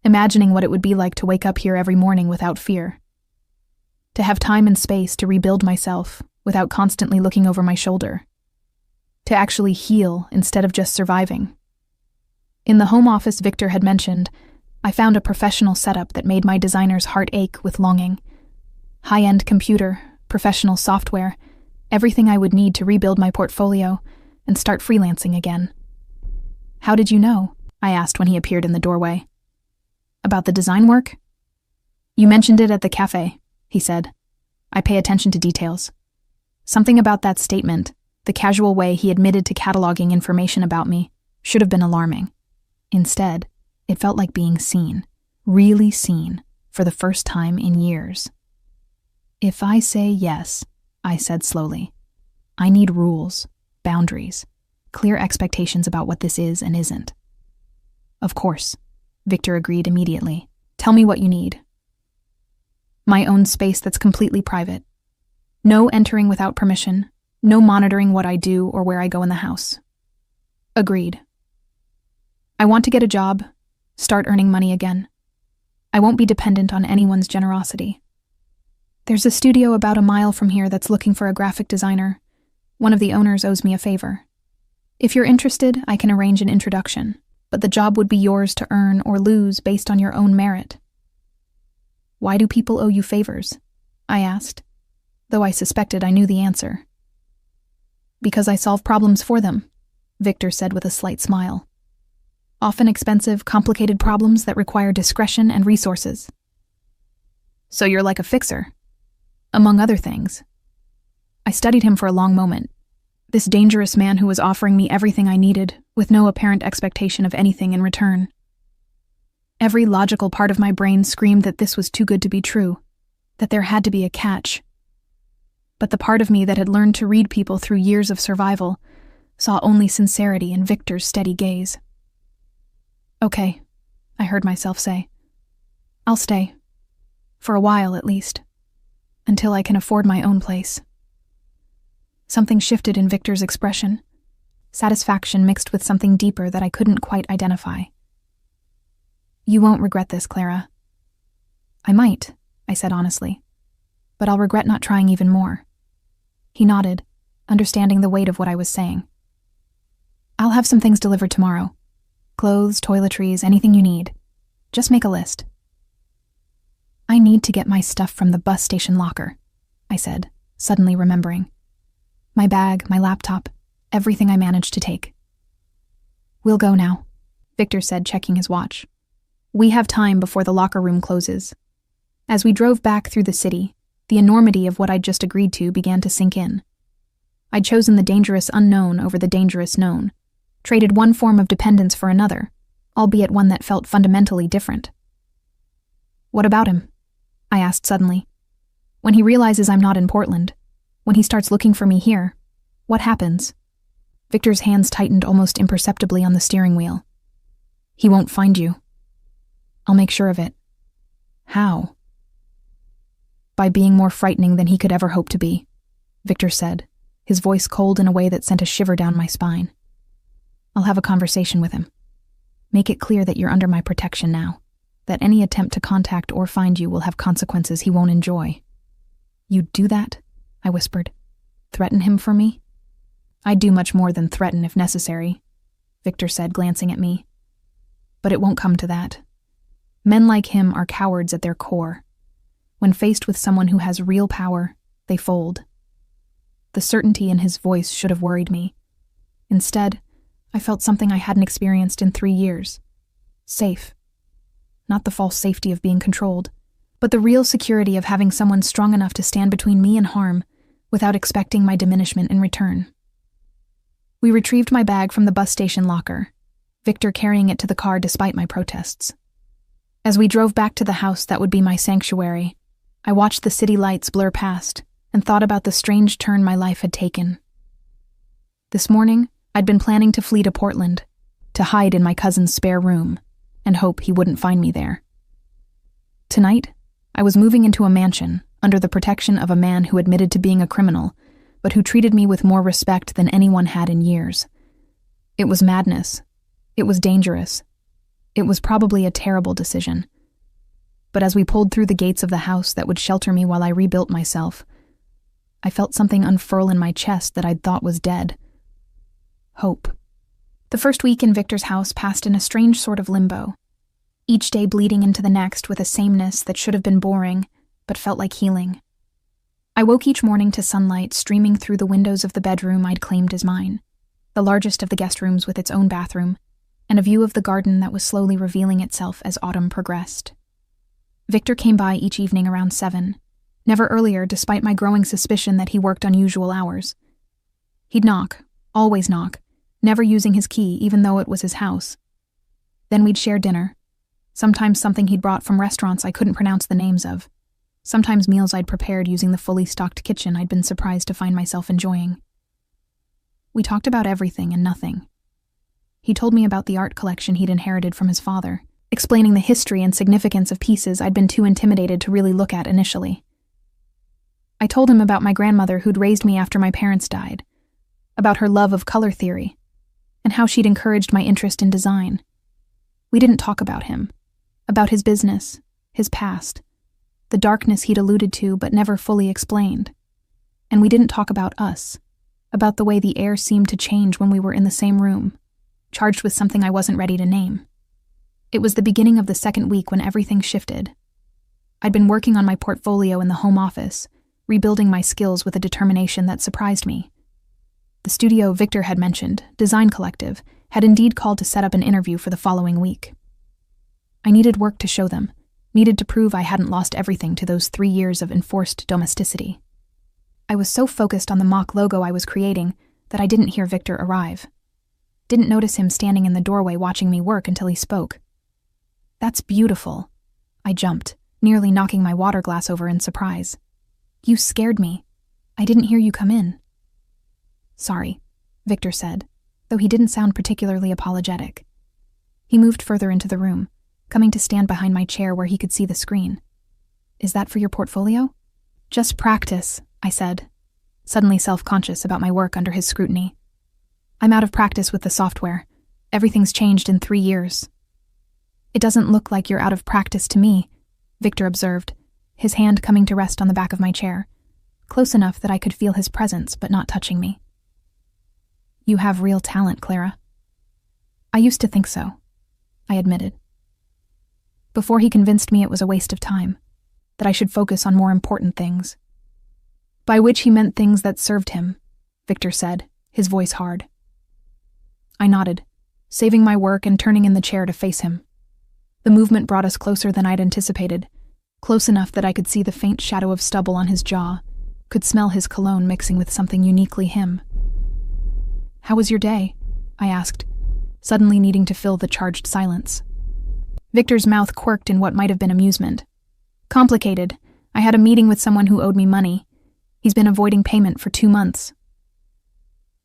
imagining what it would be like to wake up here every morning without fear. To have time and space to rebuild myself without constantly looking over my shoulder. To actually heal instead of just surviving. In the home office Victor had mentioned, I found a professional setup that made my designer's heart ache with longing. High-end computer, professional software, everything I would need to rebuild my portfolio and start freelancing again. How did you know? I asked when he appeared in the doorway. About the design work? You mentioned it at the cafe, he said. I pay attention to details. Something about that statement, the casual way he admitted to cataloging information about me, should have been alarming. Instead, it felt like being seen, really seen, for the first time in years. If I say yes, I said slowly, I need rules, boundaries, Clear expectations about what this is and isn't. Of course, Victor agreed immediately. Tell me what you need. My own space that's completely private. No entering without permission. No monitoring what I do or where I go in the house. Agreed. I want to get a job, start earning money again. I won't be dependent on anyone's generosity. There's a studio about a mile from here that's looking for a graphic designer. One of the owners owes me a favor. If you're interested, I can arrange an introduction, but the job would be yours to earn or lose based on your own merit. Why do people owe you favors? I asked, though I suspected I knew the answer. Because I solve problems for them, Victor said with a slight smile. Often expensive, complicated problems that require discretion and resources. So you're like a fixer, among other things. I studied him for a long moment. This dangerous man who was offering me everything I needed, with no apparent expectation of anything in return. Every logical part of my brain screamed that this was too good to be true, that there had to be a catch. But the part of me that had learned to read people through years of survival saw only sincerity in Victor's steady gaze. Okay, I heard myself say. I'll stay. For a while, at least. Until I can afford my own place. Something shifted in Victor's expression. Satisfaction mixed with something deeper that I couldn't quite identify. You won't regret this, Clara. I might, I said honestly. But I'll regret not trying even more. He nodded, understanding the weight of what I was saying. I'll have some things delivered tomorrow. Clothes, toiletries, anything you need. Just make a list. I need to get my stuff from the bus station locker, I said, suddenly remembering. My bag, my laptop, everything I managed to take. We'll go now, Victor said, checking his watch. We have time before the locker room closes. As we drove back through the city, the enormity of what I'd just agreed to began to sink in. I'd chosen the dangerous unknown over the dangerous known, traded one form of dependence for another, albeit one that felt fundamentally different. What about him? I asked suddenly. When he realizes I'm not in Portland, when he starts looking for me here, what happens? Victor's hands tightened almost imperceptibly on the steering wheel. He won't find you. I'll make sure of it. How? By being more frightening than he could ever hope to be, Victor said, his voice cold in a way that sent a shiver down my spine. I'll have a conversation with him. Make it clear that you're under my protection now, that any attempt to contact or find you will have consequences he won't enjoy. You'd do that? I whispered. Threaten him for me? I'd do much more than threaten if necessary, Victor said, glancing at me. But it won't come to that. Men like him are cowards at their core. When faced with someone who has real power, they fold. The certainty in his voice should have worried me. Instead, I felt something I hadn't experienced in 3 years. Safe. Not the false safety of being controlled, but the real security of having someone strong enough to stand between me and harm without expecting my diminishment in return. We retrieved my bag from the bus station locker, Victor carrying it to the car despite my protests. As we drove back to the house that would be my sanctuary, I watched the city lights blur past and thought about the strange turn my life had taken. This morning, I'd been planning to flee to Portland, to hide in my cousin's spare room, and hope he wouldn't find me there. Tonight, I was moving into a mansion under the protection of a man who admitted to being a criminal, but who treated me with more respect than anyone had in years. It was madness. It was dangerous. It was probably a terrible decision. But as we pulled through the gates of the house that would shelter me while I rebuilt myself, I felt something unfurl in my chest that I'd thought was dead. Hope. The first week in Victor's house passed in a strange sort of limbo, each day bleeding into the next with a sameness that should have been boring, but felt like healing. I woke each morning to sunlight streaming through the windows of the bedroom I'd claimed as mine, the largest of the guest rooms with its own bathroom, and a view of the garden that was slowly revealing itself as autumn progressed. Victor came by each evening around 7, never earlier despite my growing suspicion that he worked unusual hours. He'd knock, always knock, never using his key even though it was his house. Then we'd share dinner, sometimes something he'd brought from restaurants I couldn't pronounce the names of, sometimes meals I'd prepared using the fully stocked kitchen I'd been surprised to find myself enjoying. We talked about everything and nothing. He told me about the art collection he'd inherited from his father, explaining the history and significance of pieces I'd been too intimidated to really look at initially. I told him about my grandmother who'd raised me after my parents died, about her love of color theory, and how she'd encouraged my interest in design. We didn't talk about him, about his business, his past, the darkness he'd alluded to but never fully explained. And we didn't talk about us, about the way the air seemed to change when we were in the same room, charged with something I wasn't ready to name. It was the beginning of the second week when everything shifted. I'd been working on my portfolio in the home office, rebuilding my skills with a determination that surprised me. The studio Victor had mentioned, Design Collective, had indeed called to set up an interview for the following week. I needed work to show them, needed to prove I hadn't lost everything to those 3 years of enforced domesticity. I was so focused on the mock logo I was creating that I didn't hear Victor arrive. Didn't notice him standing in the doorway watching me work until he spoke. "That's beautiful." I jumped, nearly knocking my water glass over in surprise. "You scared me. I didn't hear you come in." "Sorry," Victor said, though he didn't sound particularly apologetic. He moved further into the room, coming to stand behind my chair where he could see the screen. "Is that for your portfolio?" "Just practice," I said, suddenly self-conscious about my work under his scrutiny. "I'm out of practice with the software. Everything's changed in 3 years." "It doesn't look like you're out of practice to me," Victor observed, his hand coming to rest on the back of my chair, close enough that I could feel his presence but not touching me. "You have real talent, Clara." "I used to think so," I admitted. Before he convinced me it was a waste of time, that I should focus on more important things. By which he meant things that served him, Victor said, his voice hard. I nodded, saving my work and turning in the chair to face him. The movement brought us closer than I'd anticipated, close enough that I could see the faint shadow of stubble on his jaw, could smell his cologne mixing with something uniquely him. "How was your day?" I asked, suddenly needing to fill the charged silence. Victor's mouth quirked in what might have been amusement. "Complicated. I had a meeting with someone who owed me money. He's been avoiding payment for 2 months."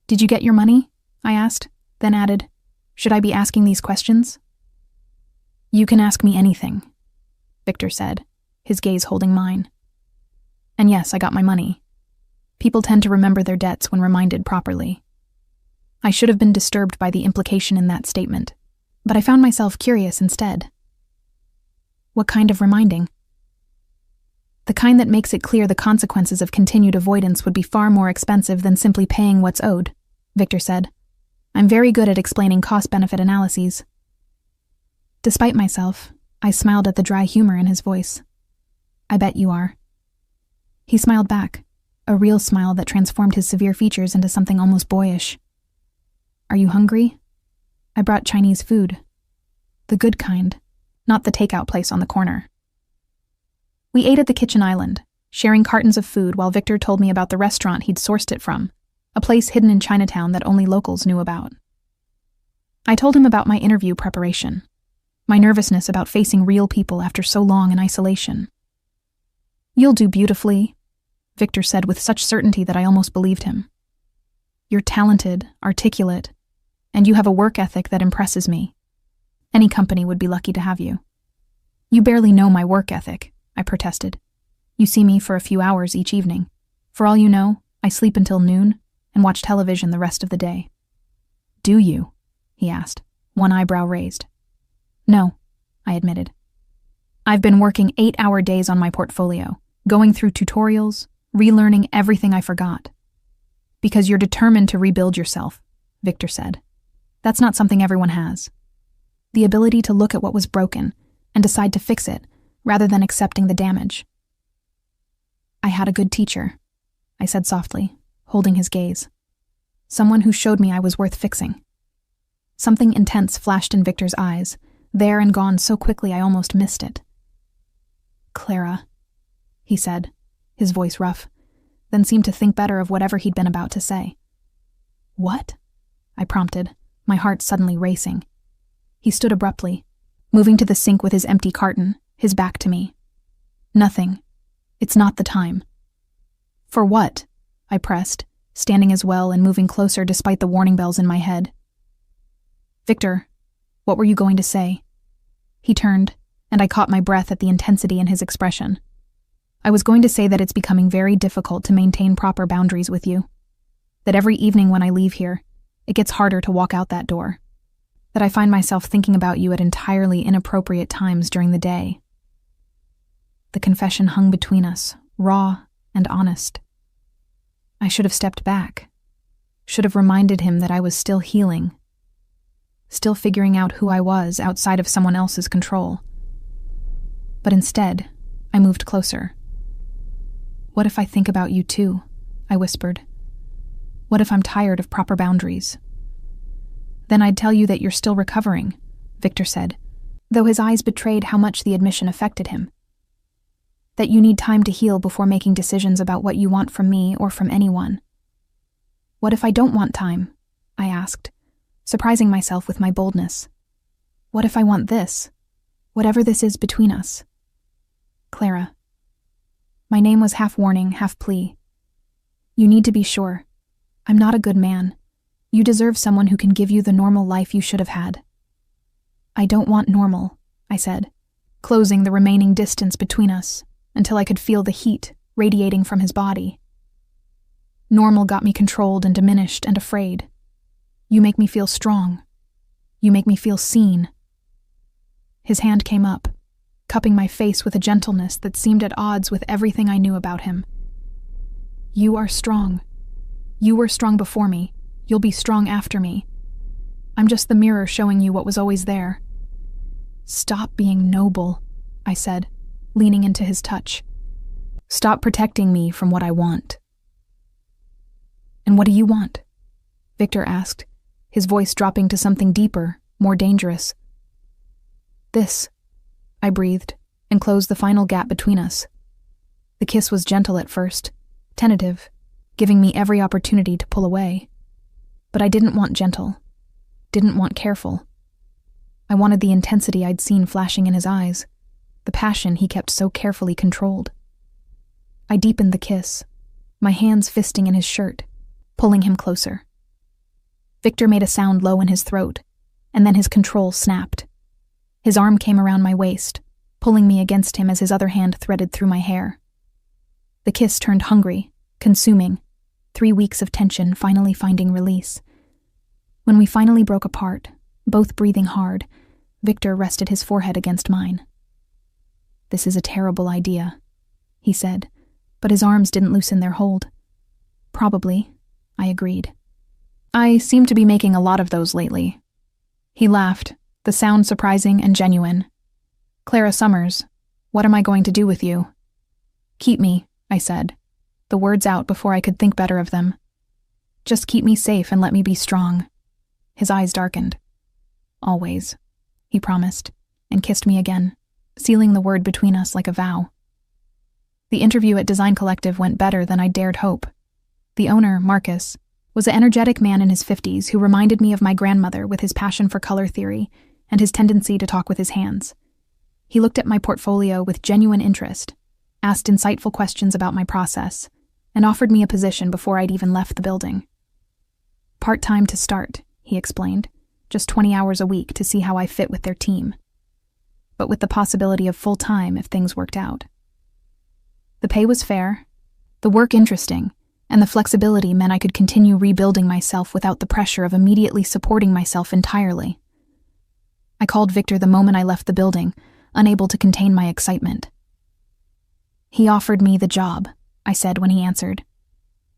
"Did you get your money?" I asked, then added, "Should I be asking these questions?" "You can ask me anything," Victor said, his gaze holding mine. "And yes, I got my money. People tend to remember their debts when reminded properly." I should have been disturbed by the implication in that statement, but I found myself curious instead. "What kind of reminding?" "The kind that makes it clear the consequences of continued avoidance would be far more expensive than simply paying what's owed," Victor said. "I'm very good at explaining cost-benefit analyses." Despite myself, I smiled at the dry humor in his voice. "I bet you are." He smiled back, a real smile that transformed his severe features into something almost boyish. "Are you hungry? I brought Chinese food. The good kind, not the takeout place on the corner." We ate at the kitchen island, sharing cartons of food while Victor told me about the restaurant he'd sourced it from, a place hidden in Chinatown that only locals knew about. I told him about my interview preparation, my nervousness about facing real people after so long in isolation. "You'll do beautifully," Victor said with such certainty that I almost believed him. "You're talented, articulate, and you have a work ethic that impresses me. Any company would be lucky to have you." "You barely know my work ethic," I protested. "You see me for a few hours each evening. For all you know, I sleep until noon and watch television the rest of the day." "Do you?" he asked, one eyebrow raised. "No," I admitted. "I've been working 8-hour days on my portfolio, going through tutorials, relearning everything I forgot." "Because you're determined to rebuild yourself," Victor said. "That's not something everyone has. The ability to look at what was broken and decide to fix it rather than accepting the damage." "I had a good teacher," I said softly, holding his gaze. "Someone who showed me I was worth fixing." Something intense flashed in Victor's eyes, there and gone so quickly I almost missed it. "Clara," he said, his voice rough, then seemed to think better of whatever he'd been about to say. "What?" I prompted, my heart suddenly racing. He stood abruptly, moving to the sink with his empty carton, his back to me. "Nothing. It's not the time." "For what?" I pressed, standing as well and moving closer despite the warning bells in my head. "Victor, what were you going to say?" He turned, and I caught my breath at the intensity in his expression. "I was going to say that it's becoming very difficult to maintain proper boundaries with you. That every evening when I leave here, it gets harder to walk out that door. That I find myself thinking about you at entirely inappropriate times during the day." The confession hung between us, raw and honest. I should have stepped back, should have reminded him that I was still healing, still figuring out who I was outside of someone else's control. But instead, I moved closer. "What if I think about you too?" I whispered. "What if I'm tired of proper boundaries?" "Then I'd tell you that you're still recovering," Victor said, though his eyes betrayed how much the admission affected him. "That you need time to heal before making decisions about what you want from me or from anyone." "What if I don't want time?" I asked, surprising myself with my boldness. "What if I want this? Whatever this is between us?" "Clara." My name was half warning, half plea. "You need to be sure. I'm not a good man. You deserve someone who can give you the normal life you should have had." "I don't want normal," I said, closing the remaining distance between us until I could feel the heat radiating from his body. "Normal got me controlled and diminished and afraid. You make me feel strong. You make me feel seen." His hand came up, cupping my face with a gentleness that seemed at odds with everything I knew about him. "You are strong. You were strong before me. You'll be strong after me. I'm just the mirror showing you what was always there." "Stop being noble," I said, leaning into his touch. "Stop protecting me from what I want." "And what do you want?" Victor asked, his voice dropping to something deeper, more dangerous. "This," I breathed, and closed the final gap between us. The kiss was gentle at first, tentative, giving me every opportunity to pull away. But I didn't want gentle, didn't want careful. I wanted the intensity I'd seen flashing in his eyes, the passion he kept so carefully controlled. I deepened the kiss, my hands fisting in his shirt, pulling him closer. Victor made a sound low in his throat, and then his control snapped. His arm came around my waist, pulling me against him as his other hand threaded through my hair. The kiss turned hungry, consuming, 3 weeks of tension finally finding release. When we finally broke apart, both breathing hard, Victor rested his forehead against mine. "This is a terrible idea," he said, but his arms didn't loosen their hold. "Probably," I agreed. "I seem to be making a lot of those lately." He laughed, the sound surprising and genuine. "Clara Summers, what am I going to do with you?" "Keep me," I said, the words out before I could think better of them. "Just keep me safe and let me be strong." His eyes darkened. "Always," he promised, and kissed me again, sealing the word between us like a vow. The interview at Design Collective went better than I dared hope. The owner, Marcus, was an energetic man in his 50s who reminded me of my grandmother with his passion for color theory and his tendency to talk with his hands. He looked at my portfolio with genuine interest, asked insightful questions about my process, and offered me a position before I'd even left the building. "Part-time to start," he explained, "just 20 hours a week to see how I fit with their team. But with the possibility of full-time if things worked out." The pay was fair, the work interesting, and the flexibility meant I could continue rebuilding myself without the pressure of immediately supporting myself entirely. I called Victor the moment I left the building, unable to contain my excitement. "He offered me the job," I said when he answered.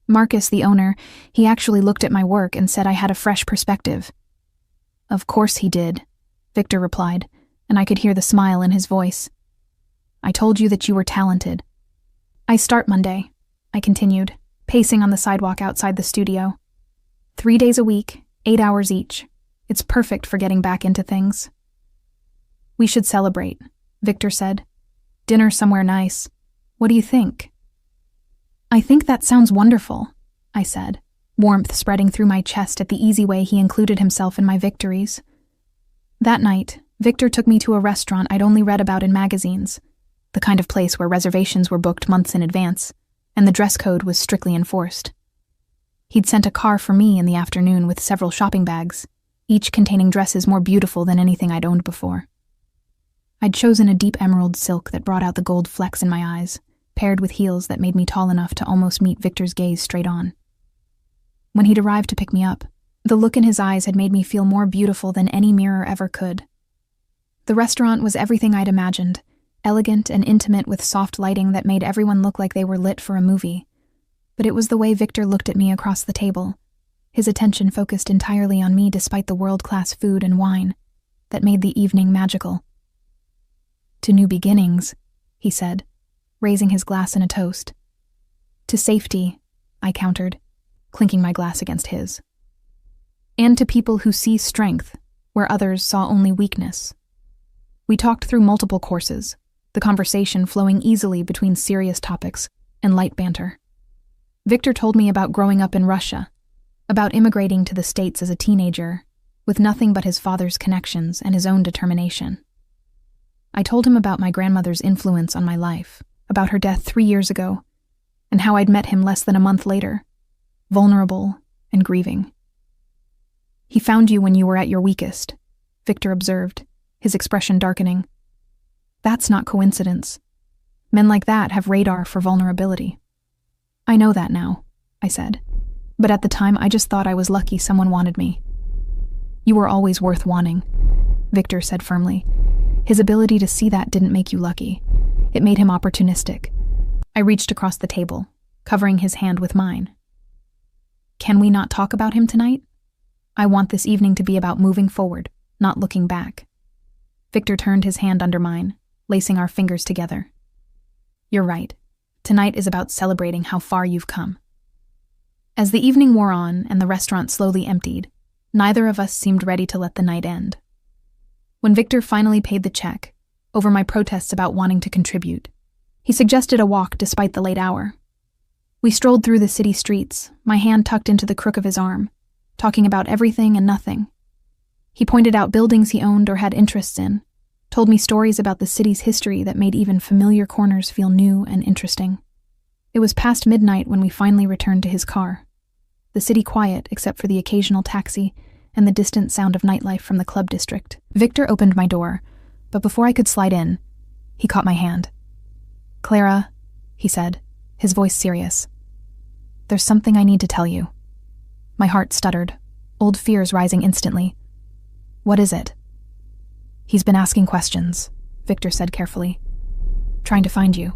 "Marcus, the owner, he actually looked at my work and said I had a fresh perspective." "Of course he did," Victor replied, and I could hear the smile in his voice. "I told you that you were talented." "I start Monday," I continued, pacing on the sidewalk outside the studio. 3 days a week, 8 hours each. It's perfect for getting back into things." "We should celebrate," Victor said. "Dinner somewhere nice. What do you think?" "I think that sounds wonderful," I said, warmth spreading through my chest at the easy way he included himself in my victories. That night, Victor took me to a restaurant I'd only read about in magazines, the kind of place where reservations were booked months in advance, and the dress code was strictly enforced. He'd sent a car for me in the afternoon with several shopping bags, each containing dresses more beautiful than anything I'd owned before. I'd chosen a deep emerald silk that brought out the gold flecks in my eyes, paired with heels that made me tall enough to almost meet Victor's gaze straight on. When he'd arrived to pick me up, the look in his eyes had made me feel more beautiful than any mirror ever could. The restaurant was everything I'd imagined, elegant and intimate with soft lighting that made everyone look like they were lit for a movie. But it was the way Victor looked at me across the table, his attention focused entirely on me despite the world-class food and wine, that made the evening magical. "To new beginnings," he said, raising his glass in a toast. "To safety," I countered, clinking my glass against his. "And to people who see strength where others saw only weakness." We talked through multiple courses, the conversation flowing easily between serious topics and light banter. Victor told me about growing up in Russia, about immigrating to the States as a teenager, with nothing but his father's connections and his own determination. I told him about my grandmother's influence on my life, about her death 3 years ago, and how I'd met him less than a month later, vulnerable and grieving. "He found you when you were at your weakest," Victor observed, his expression darkening. "That's not coincidence. Men like that have radar for vulnerability." "I know that now," I said, "but at the time I just thought I was lucky someone wanted me." "You were always worth wanting," Victor said firmly. His ability to see that didn't make you lucky. It made him opportunistic. I reached across the table, covering his hand with mine. "Can we not talk about him tonight? I want this evening to be about moving forward, not looking back." Victor turned his hand under mine, lacing our fingers together. "You're right. Tonight is about celebrating how far you've come." As the evening wore on and the restaurant slowly emptied, neither of us seemed ready to let the night end. When Victor finally paid the check, over my protests about wanting to contribute, he suggested a walk despite the late hour. We strolled through the city streets, my hand tucked into the crook of his arm, talking about everything and nothing. He pointed out buildings he owned or had interests in, told me stories about the city's history that made even familiar corners feel new and interesting. It was past midnight when we finally returned to his car, the city quiet except for the occasional taxi and the distant sound of nightlife from the club district. Victor opened my door, but before I could slide in, he caught my hand. "Clara," he said, his voice serious, "there's something I need to tell you." My heart stuttered, old fears rising instantly. "What is it?" "He's been asking questions," Victor said carefully. "Trying to find you.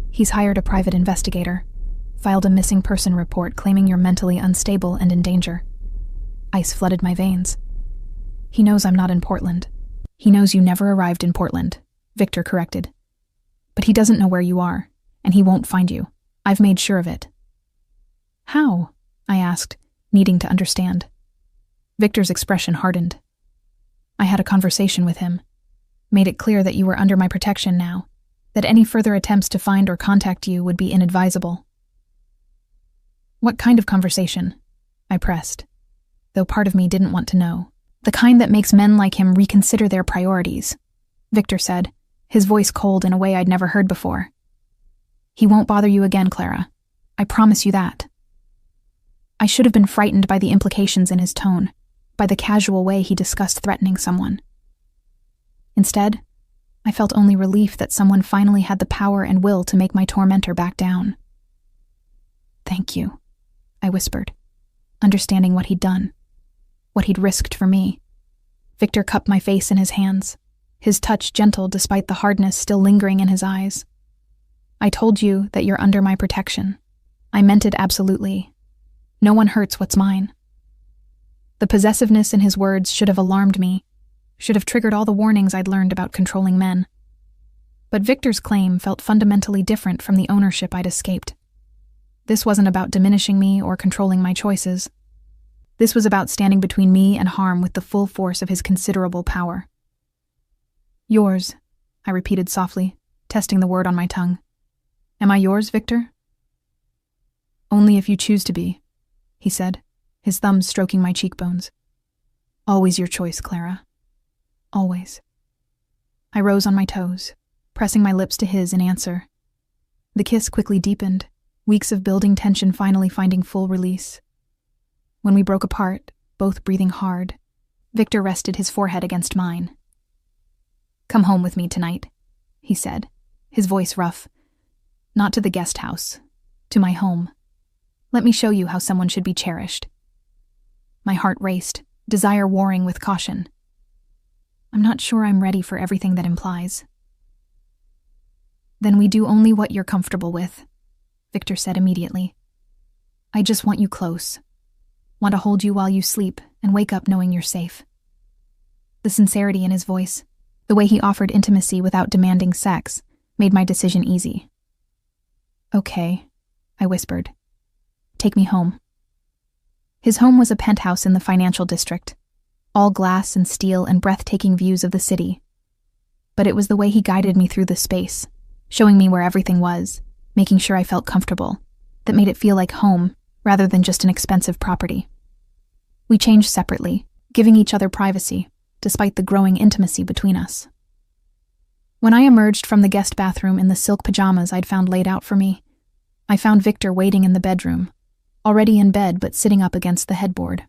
He's hired a private investigator, filed a missing person report claiming you're mentally unstable and in danger." Ice flooded my veins. "He knows I'm not in Portland." "He knows you never arrived in Portland," Victor corrected. "But he doesn't know where you are, and he won't find you. I've made sure of it." "How?" I asked, needing to understand. Victor's expression hardened. "I had a conversation with him, made it clear that you were under my protection now, that any further attempts to find or contact you would be inadvisable." "What kind of conversation?" I pressed, though part of me didn't want to know. "The kind that makes men like him reconsider their priorities," Victor said, his voice cold in a way I'd never heard before. "He won't bother you again, Clara. I promise you that." I should have been frightened by the implications in his tone, by the casual way he discussed threatening someone. Instead, I felt only relief that someone finally had the power and will to make my tormentor back down. "Thank you," I whispered, understanding what he'd done, what he'd risked for me. Victor cupped my face in his hands, his touch gentle despite the hardness still lingering in his eyes. "I told you that you're under my protection. I meant it absolutely. No one hurts what's mine." The possessiveness in his words should have alarmed me, should have triggered all the warnings I'd learned about controlling men. But Victor's claim felt fundamentally different from the ownership I'd escaped. This wasn't about diminishing me or controlling my choices. This was about standing between me and harm with the full force of his considerable power. "Yours," I repeated softly, testing the word on my tongue. "Am I yours, Victor?" "Only if you choose to be," he said, his thumbs stroking my cheekbones. "Always your choice, Clara. Always." I rose on my toes, pressing my lips to his in answer. The kiss quickly deepened, weeks of building tension finally finding full release. When we broke apart, both breathing hard, Victor rested his forehead against mine. "Come home with me tonight," he said, his voice rough. "Not to the guest house, to my home. Let me show you how someone should be cherished." My heart raced, desire warring with caution. I'm not sure I'm ready for everything that implies. "Then we do only what you're comfortable with," Victor said immediately. "I just want you close. Want to hold you while you sleep and wake up knowing you're safe." The sincerity in his voice, the way he offered intimacy without demanding sex, made my decision easy. "Okay," I whispered. "Take me home." His home was a penthouse in the financial district, all glass and steel and breathtaking views of the city. But it was the way he guided me through the space, showing me where everything was, making sure I felt comfortable, that made it feel like home rather than just an expensive property. We changed separately, giving each other privacy, despite the growing intimacy between us. When I emerged from the guest bathroom in the silk pajamas I'd found laid out for me, I found Victor waiting in the bedroom, already in bed but sitting up against the headboard.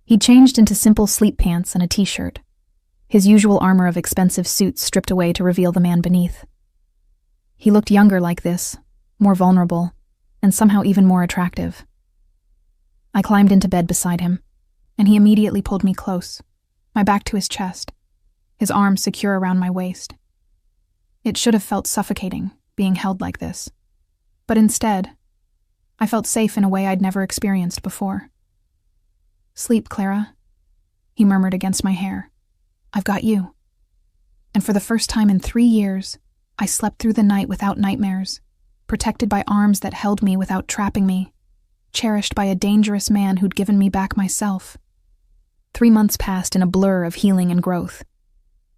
He changed into simple sleep pants and a t-shirt, his usual armor of expensive suits stripped away to reveal the man beneath. He looked younger like this, more vulnerable, and somehow even more attractive. I climbed into bed beside him, and he immediately pulled me close, my back to his chest, his arms secure around my waist. It should have felt suffocating, being held like this. But instead, I felt safe in a way I'd never experienced before. "Sleep, Clara," he murmured against my hair. "I've got you." And for the first time in 3 years, I slept through the night without nightmares, protected by arms that held me without trapping me, cherished by a dangerous man who'd given me back myself. 3 months passed in a blur of healing and growth.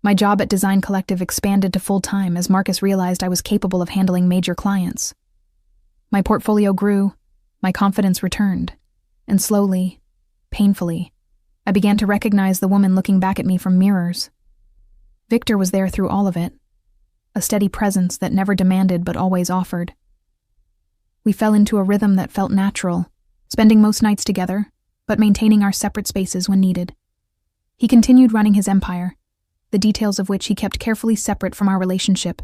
My job at Design Collective expanded to full-time as Marcus realized I was capable of handling major clients. My portfolio grew, my confidence returned, and slowly, painfully, I began to recognize the woman looking back at me from mirrors. Victor was there through all of it, a steady presence that never demanded but always offered. We fell into a rhythm that felt natural, spending most nights together, but maintaining our separate spaces when needed. He continued running his empire, the details of which he kept carefully separate from our relationship,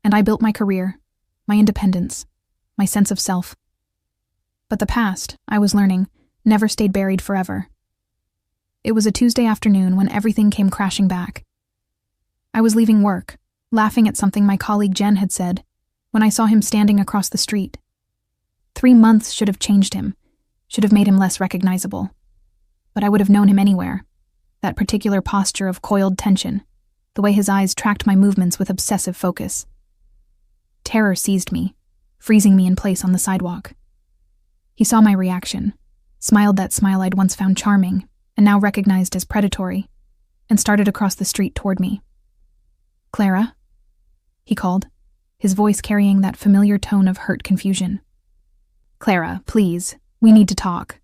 and I built my career, my independence, my sense of self. But the past, I was learning, never stayed buried forever. It was a Tuesday afternoon when everything came crashing back. I was leaving work, laughing at something my colleague Jen had said, when I saw him standing across the street. 3 months should have changed him, should have made him less recognizable. But I would have known him anywhere. That particular posture of coiled tension, the way his eyes tracked my movements with obsessive focus. Terror seized me, freezing me in place on the sidewalk. He saw my reaction, smiled that smile I'd once found charming, and now recognized as predatory, and started across the street toward me. "Clara?" he called, his voice carrying that familiar tone of hurt confusion. "Clara, please, we need to talk."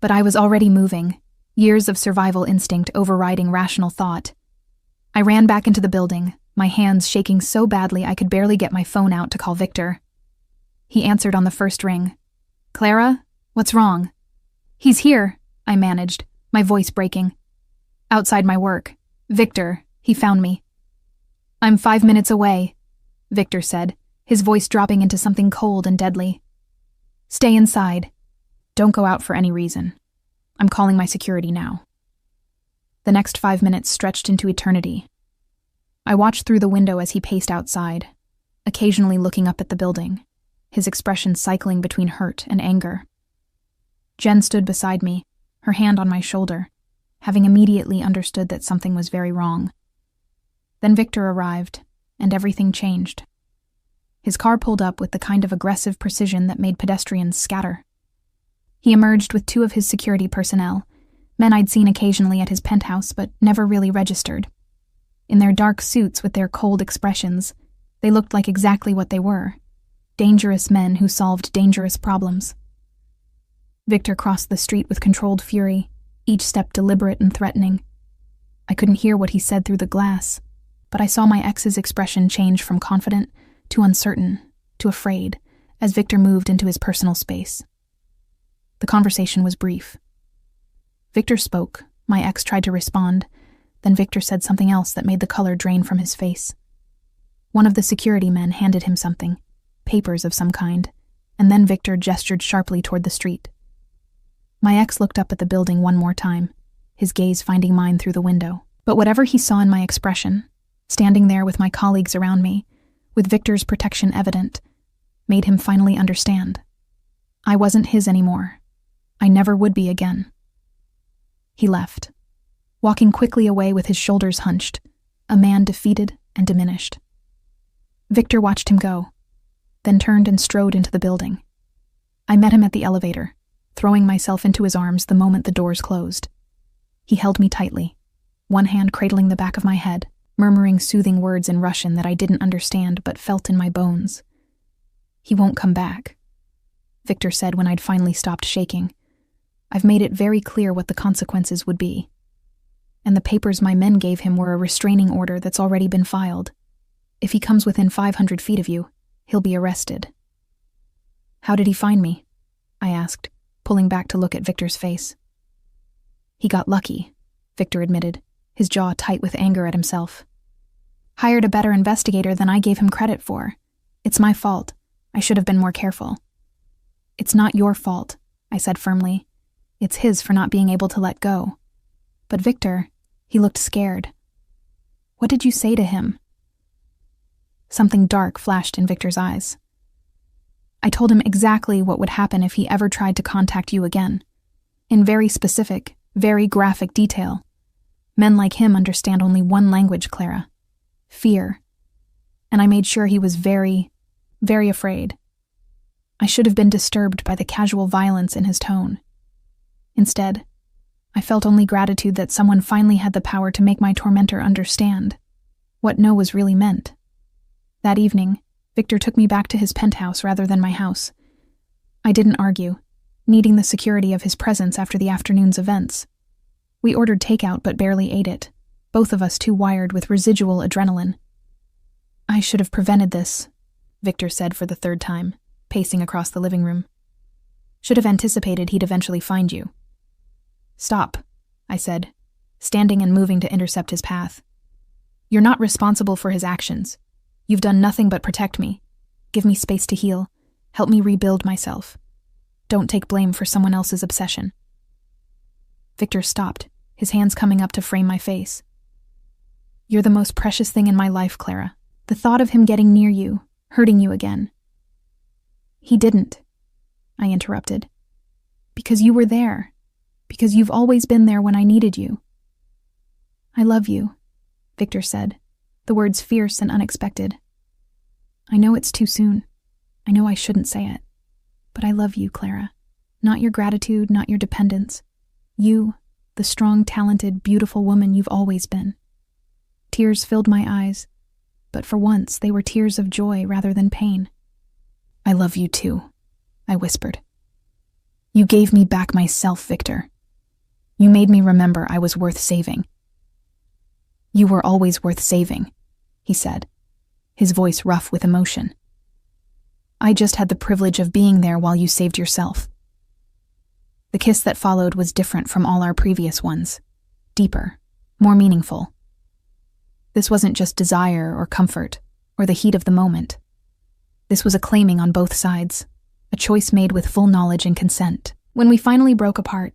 But I was already moving, years of survival instinct overriding rational thought. I ran back into the building, my hands shaking so badly I could barely get my phone out to call Victor. He answered on the first ring. "Clara, what's wrong?" "He's here," I managed, my voice breaking. "Outside my work. Victor, he found me." "I'm 5 minutes away," Victor said, his voice dropping into something cold and deadly. "Stay inside. Don't go out for any reason. I'm calling my security now." The next 5 minutes stretched into eternity. I watched through the window as he paced outside, occasionally looking up at the building, his expression cycling between hurt and anger. Jen stood beside me, her hand on my shoulder, having immediately understood that something was very wrong. Then Victor arrived, and everything changed. His car pulled up with the kind of aggressive precision that made pedestrians scatter. He emerged with 2 of his security personnel, men I'd seen occasionally at his penthouse but never really registered. In their dark suits with their cold expressions, they looked like exactly what they were, dangerous men who solved dangerous problems. Victor crossed the street with controlled fury, each step deliberate and threatening. I couldn't hear what he said through the glass, but I saw my ex's expression change from confident to uncertain to afraid as Victor moved into his personal space. The conversation was brief. Victor spoke, my ex tried to respond, then Victor said something else that made the color drain from his face. One of the security men handed him something, papers of some kind, and then Victor gestured sharply toward the street. My ex looked up at the building one more time, his gaze finding mine through the window. But whatever he saw in my expression, standing there with my colleagues around me, with Victor's protection evident, made him finally understand. I wasn't his anymore. I never would be again. He left, walking quickly away with his shoulders hunched, a man defeated and diminished. Victor watched him go, then turned and strode into the building. I met him at the elevator, throwing myself into his arms the moment the doors closed. He held me tightly, one hand cradling the back of my head, murmuring soothing words in Russian that I didn't understand but felt in my bones. "He won't come back," Victor said when I'd finally stopped shaking. "I've made it very clear what the consequences would be. And the papers my men gave him were a restraining order that's already been filed. If he comes within 500 feet of you, he'll be arrested." "How did he find me?" I asked, pulling back to look at Victor's face. "He got lucky," Victor admitted, his jaw tight with anger at himself. "Hired a better investigator than I gave him credit for. It's my fault. I should have been more careful." "It's not your fault," I said firmly. "It's his for not being able to let go." But Victor, he looked scared. "What did you say to him?" Something dark flashed in Victor's eyes. "I told him exactly what would happen if he ever tried to contact you again. In very specific, very graphic detail. Men like him understand only one language, Clara. Fear. And I made sure he was very, very afraid. I should have been disturbed by the casual violence in his tone. Instead, I felt only gratitude that someone finally had the power to make my tormentor understand what no was really meant. That evening, Victor took me back to his penthouse rather than my house. I didn't argue, needing the security of his presence after the afternoon's events. We ordered takeout but barely ate it, both of us too wired with residual adrenaline. "I should have prevented this," Victor said for the third time, pacing across the living room. "Should have anticipated he'd eventually find you." "Stop," I said, standing and moving to intercept his path. "You're not responsible for his actions. You've done nothing but protect me. Give me space to heal. Help me rebuild myself. Don't take blame for someone else's obsession." Victor stopped, his hands coming up to frame my face. "You're the most precious thing in my life, Clara. The thought of him getting near you, hurting you again." "He didn't," I interrupted. "Because you were there. Because you've always been there when I needed you." "I love you," Victor said, the words fierce and unexpected. "I know it's too soon. I know I shouldn't say it. But I love you, Clara. Not your gratitude, not your dependence. You, the strong, talented, beautiful woman you've always been." Tears filled my eyes, but for once they were tears of joy rather than pain. "I love you too," I whispered. "You gave me back myself, Victor. You made me remember I was worth saving." "You were always worth saving," he said, his voice rough with emotion. "I just had the privilege of being there while you saved yourself." The kiss that followed was different from all our previous ones, deeper, more meaningful. This wasn't just desire or comfort, or the heat of the moment. This was a claiming on both sides, a choice made with full knowledge and consent. When we finally broke apart,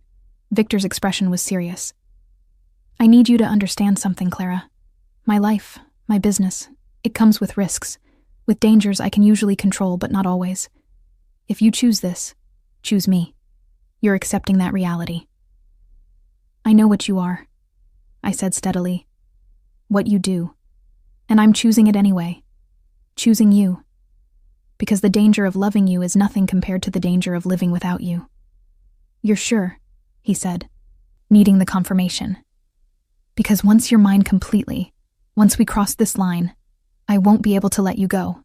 Victor's expression was serious. "I need you to understand something, Clara. My life, my business, it comes with risks, with dangers I can usually control but not always. If you choose this, choose me. You're accepting that reality." "I know what you are," I said steadily. "What you do. And I'm choosing it anyway. Choosing you. Because the danger of loving you is nothing compared to the danger of living without you." "You're sure?" he said, needing the confirmation. "Because once you're mine completely, once we cross this line, I won't be able to let you go."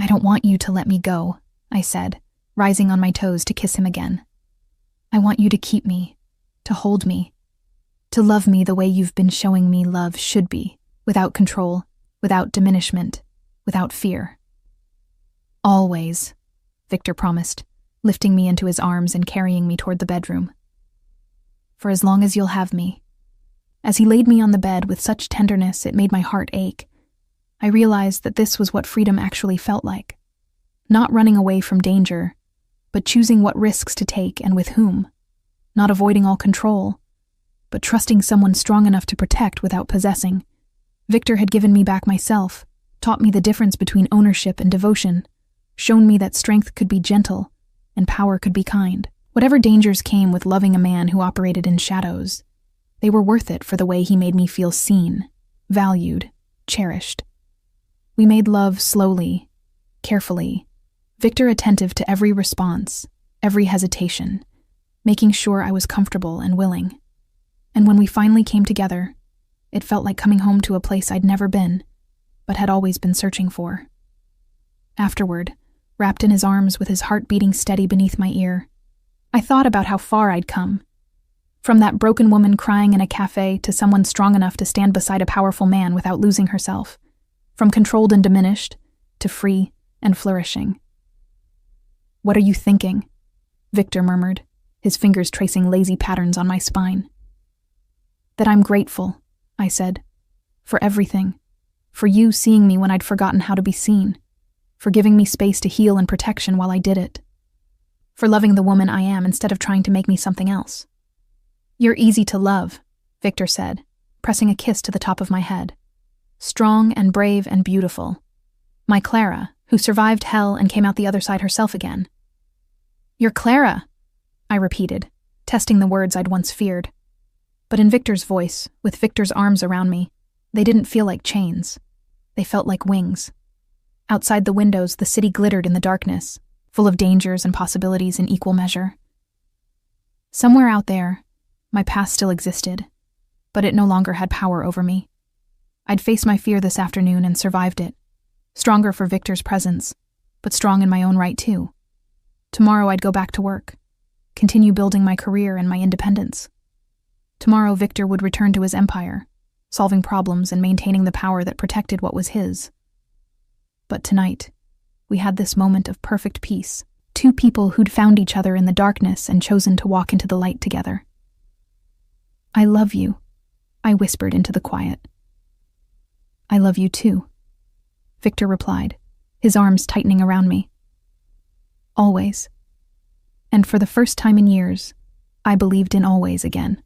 "I don't want you to let me go," I said, rising on my toes to kiss him again. "I want you to keep me, to hold me, to love me the way you've been showing me love should be, without control, without diminishment, without fear." "Always," Victor promised, lifting me into his arms and carrying me toward the bedroom. For as long as you'll have me. As he laid me on the bed with such tenderness it made my heart ache, I realized that this was what freedom actually felt like. Not running away from danger, but choosing what risks to take and with whom. Not avoiding all control, but trusting someone strong enough to protect without possessing. Victor had given me back myself, taught me the difference between ownership and devotion, shown me that strength could be gentle and power could be kind. Whatever dangers came with loving a man who operated in shadows, they were worth it for the way he made me feel seen, valued, cherished. We made love slowly, carefully, Victor attentive to every response, every hesitation, making sure I was comfortable and willing. And when we finally came together, it felt like coming home to a place I'd never been, but had always been searching for. Afterward, wrapped in his arms with his heart beating steady beneath my ear, I thought about how far I'd come. From that broken woman crying in a cafe to someone strong enough to stand beside a powerful man without losing herself. From controlled and diminished to free and flourishing. "What are you thinking?" Victor murmured, his fingers tracing lazy patterns on my spine. "That I'm grateful," I said, "for everything. For you seeing me when I'd forgotten how to be seen. For giving me space to heal and protection while I did it. For loving the woman I am instead of trying to make me something else." "You're easy to love," Victor said, pressing a kiss to the top of my head. "Strong and brave and beautiful. My Clara, who survived hell and came out the other side herself again." "You're Clara," I repeated, testing the words I'd once feared. But in Victor's voice, with Victor's arms around me, they didn't feel like chains. They felt like wings. Outside the windows, the city glittered in the darkness, full of dangers and possibilities in equal measure. Somewhere out there, my past still existed, but it no longer had power over me. I'd faced my fear this afternoon and survived it, stronger for Victor's presence, but strong in my own right too. Tomorrow I'd go back to work, continue building my career and my independence. Tomorrow Victor would return to his empire, solving problems and maintaining the power that protected what was his. But tonight, we had this moment of perfect peace, two people who'd found each other in the darkness and chosen to walk into the light together. "I love you," I whispered into the quiet. "I love you too," Victor replied, his arms tightening around me. "Always." And for the first time in years, I believed in always again.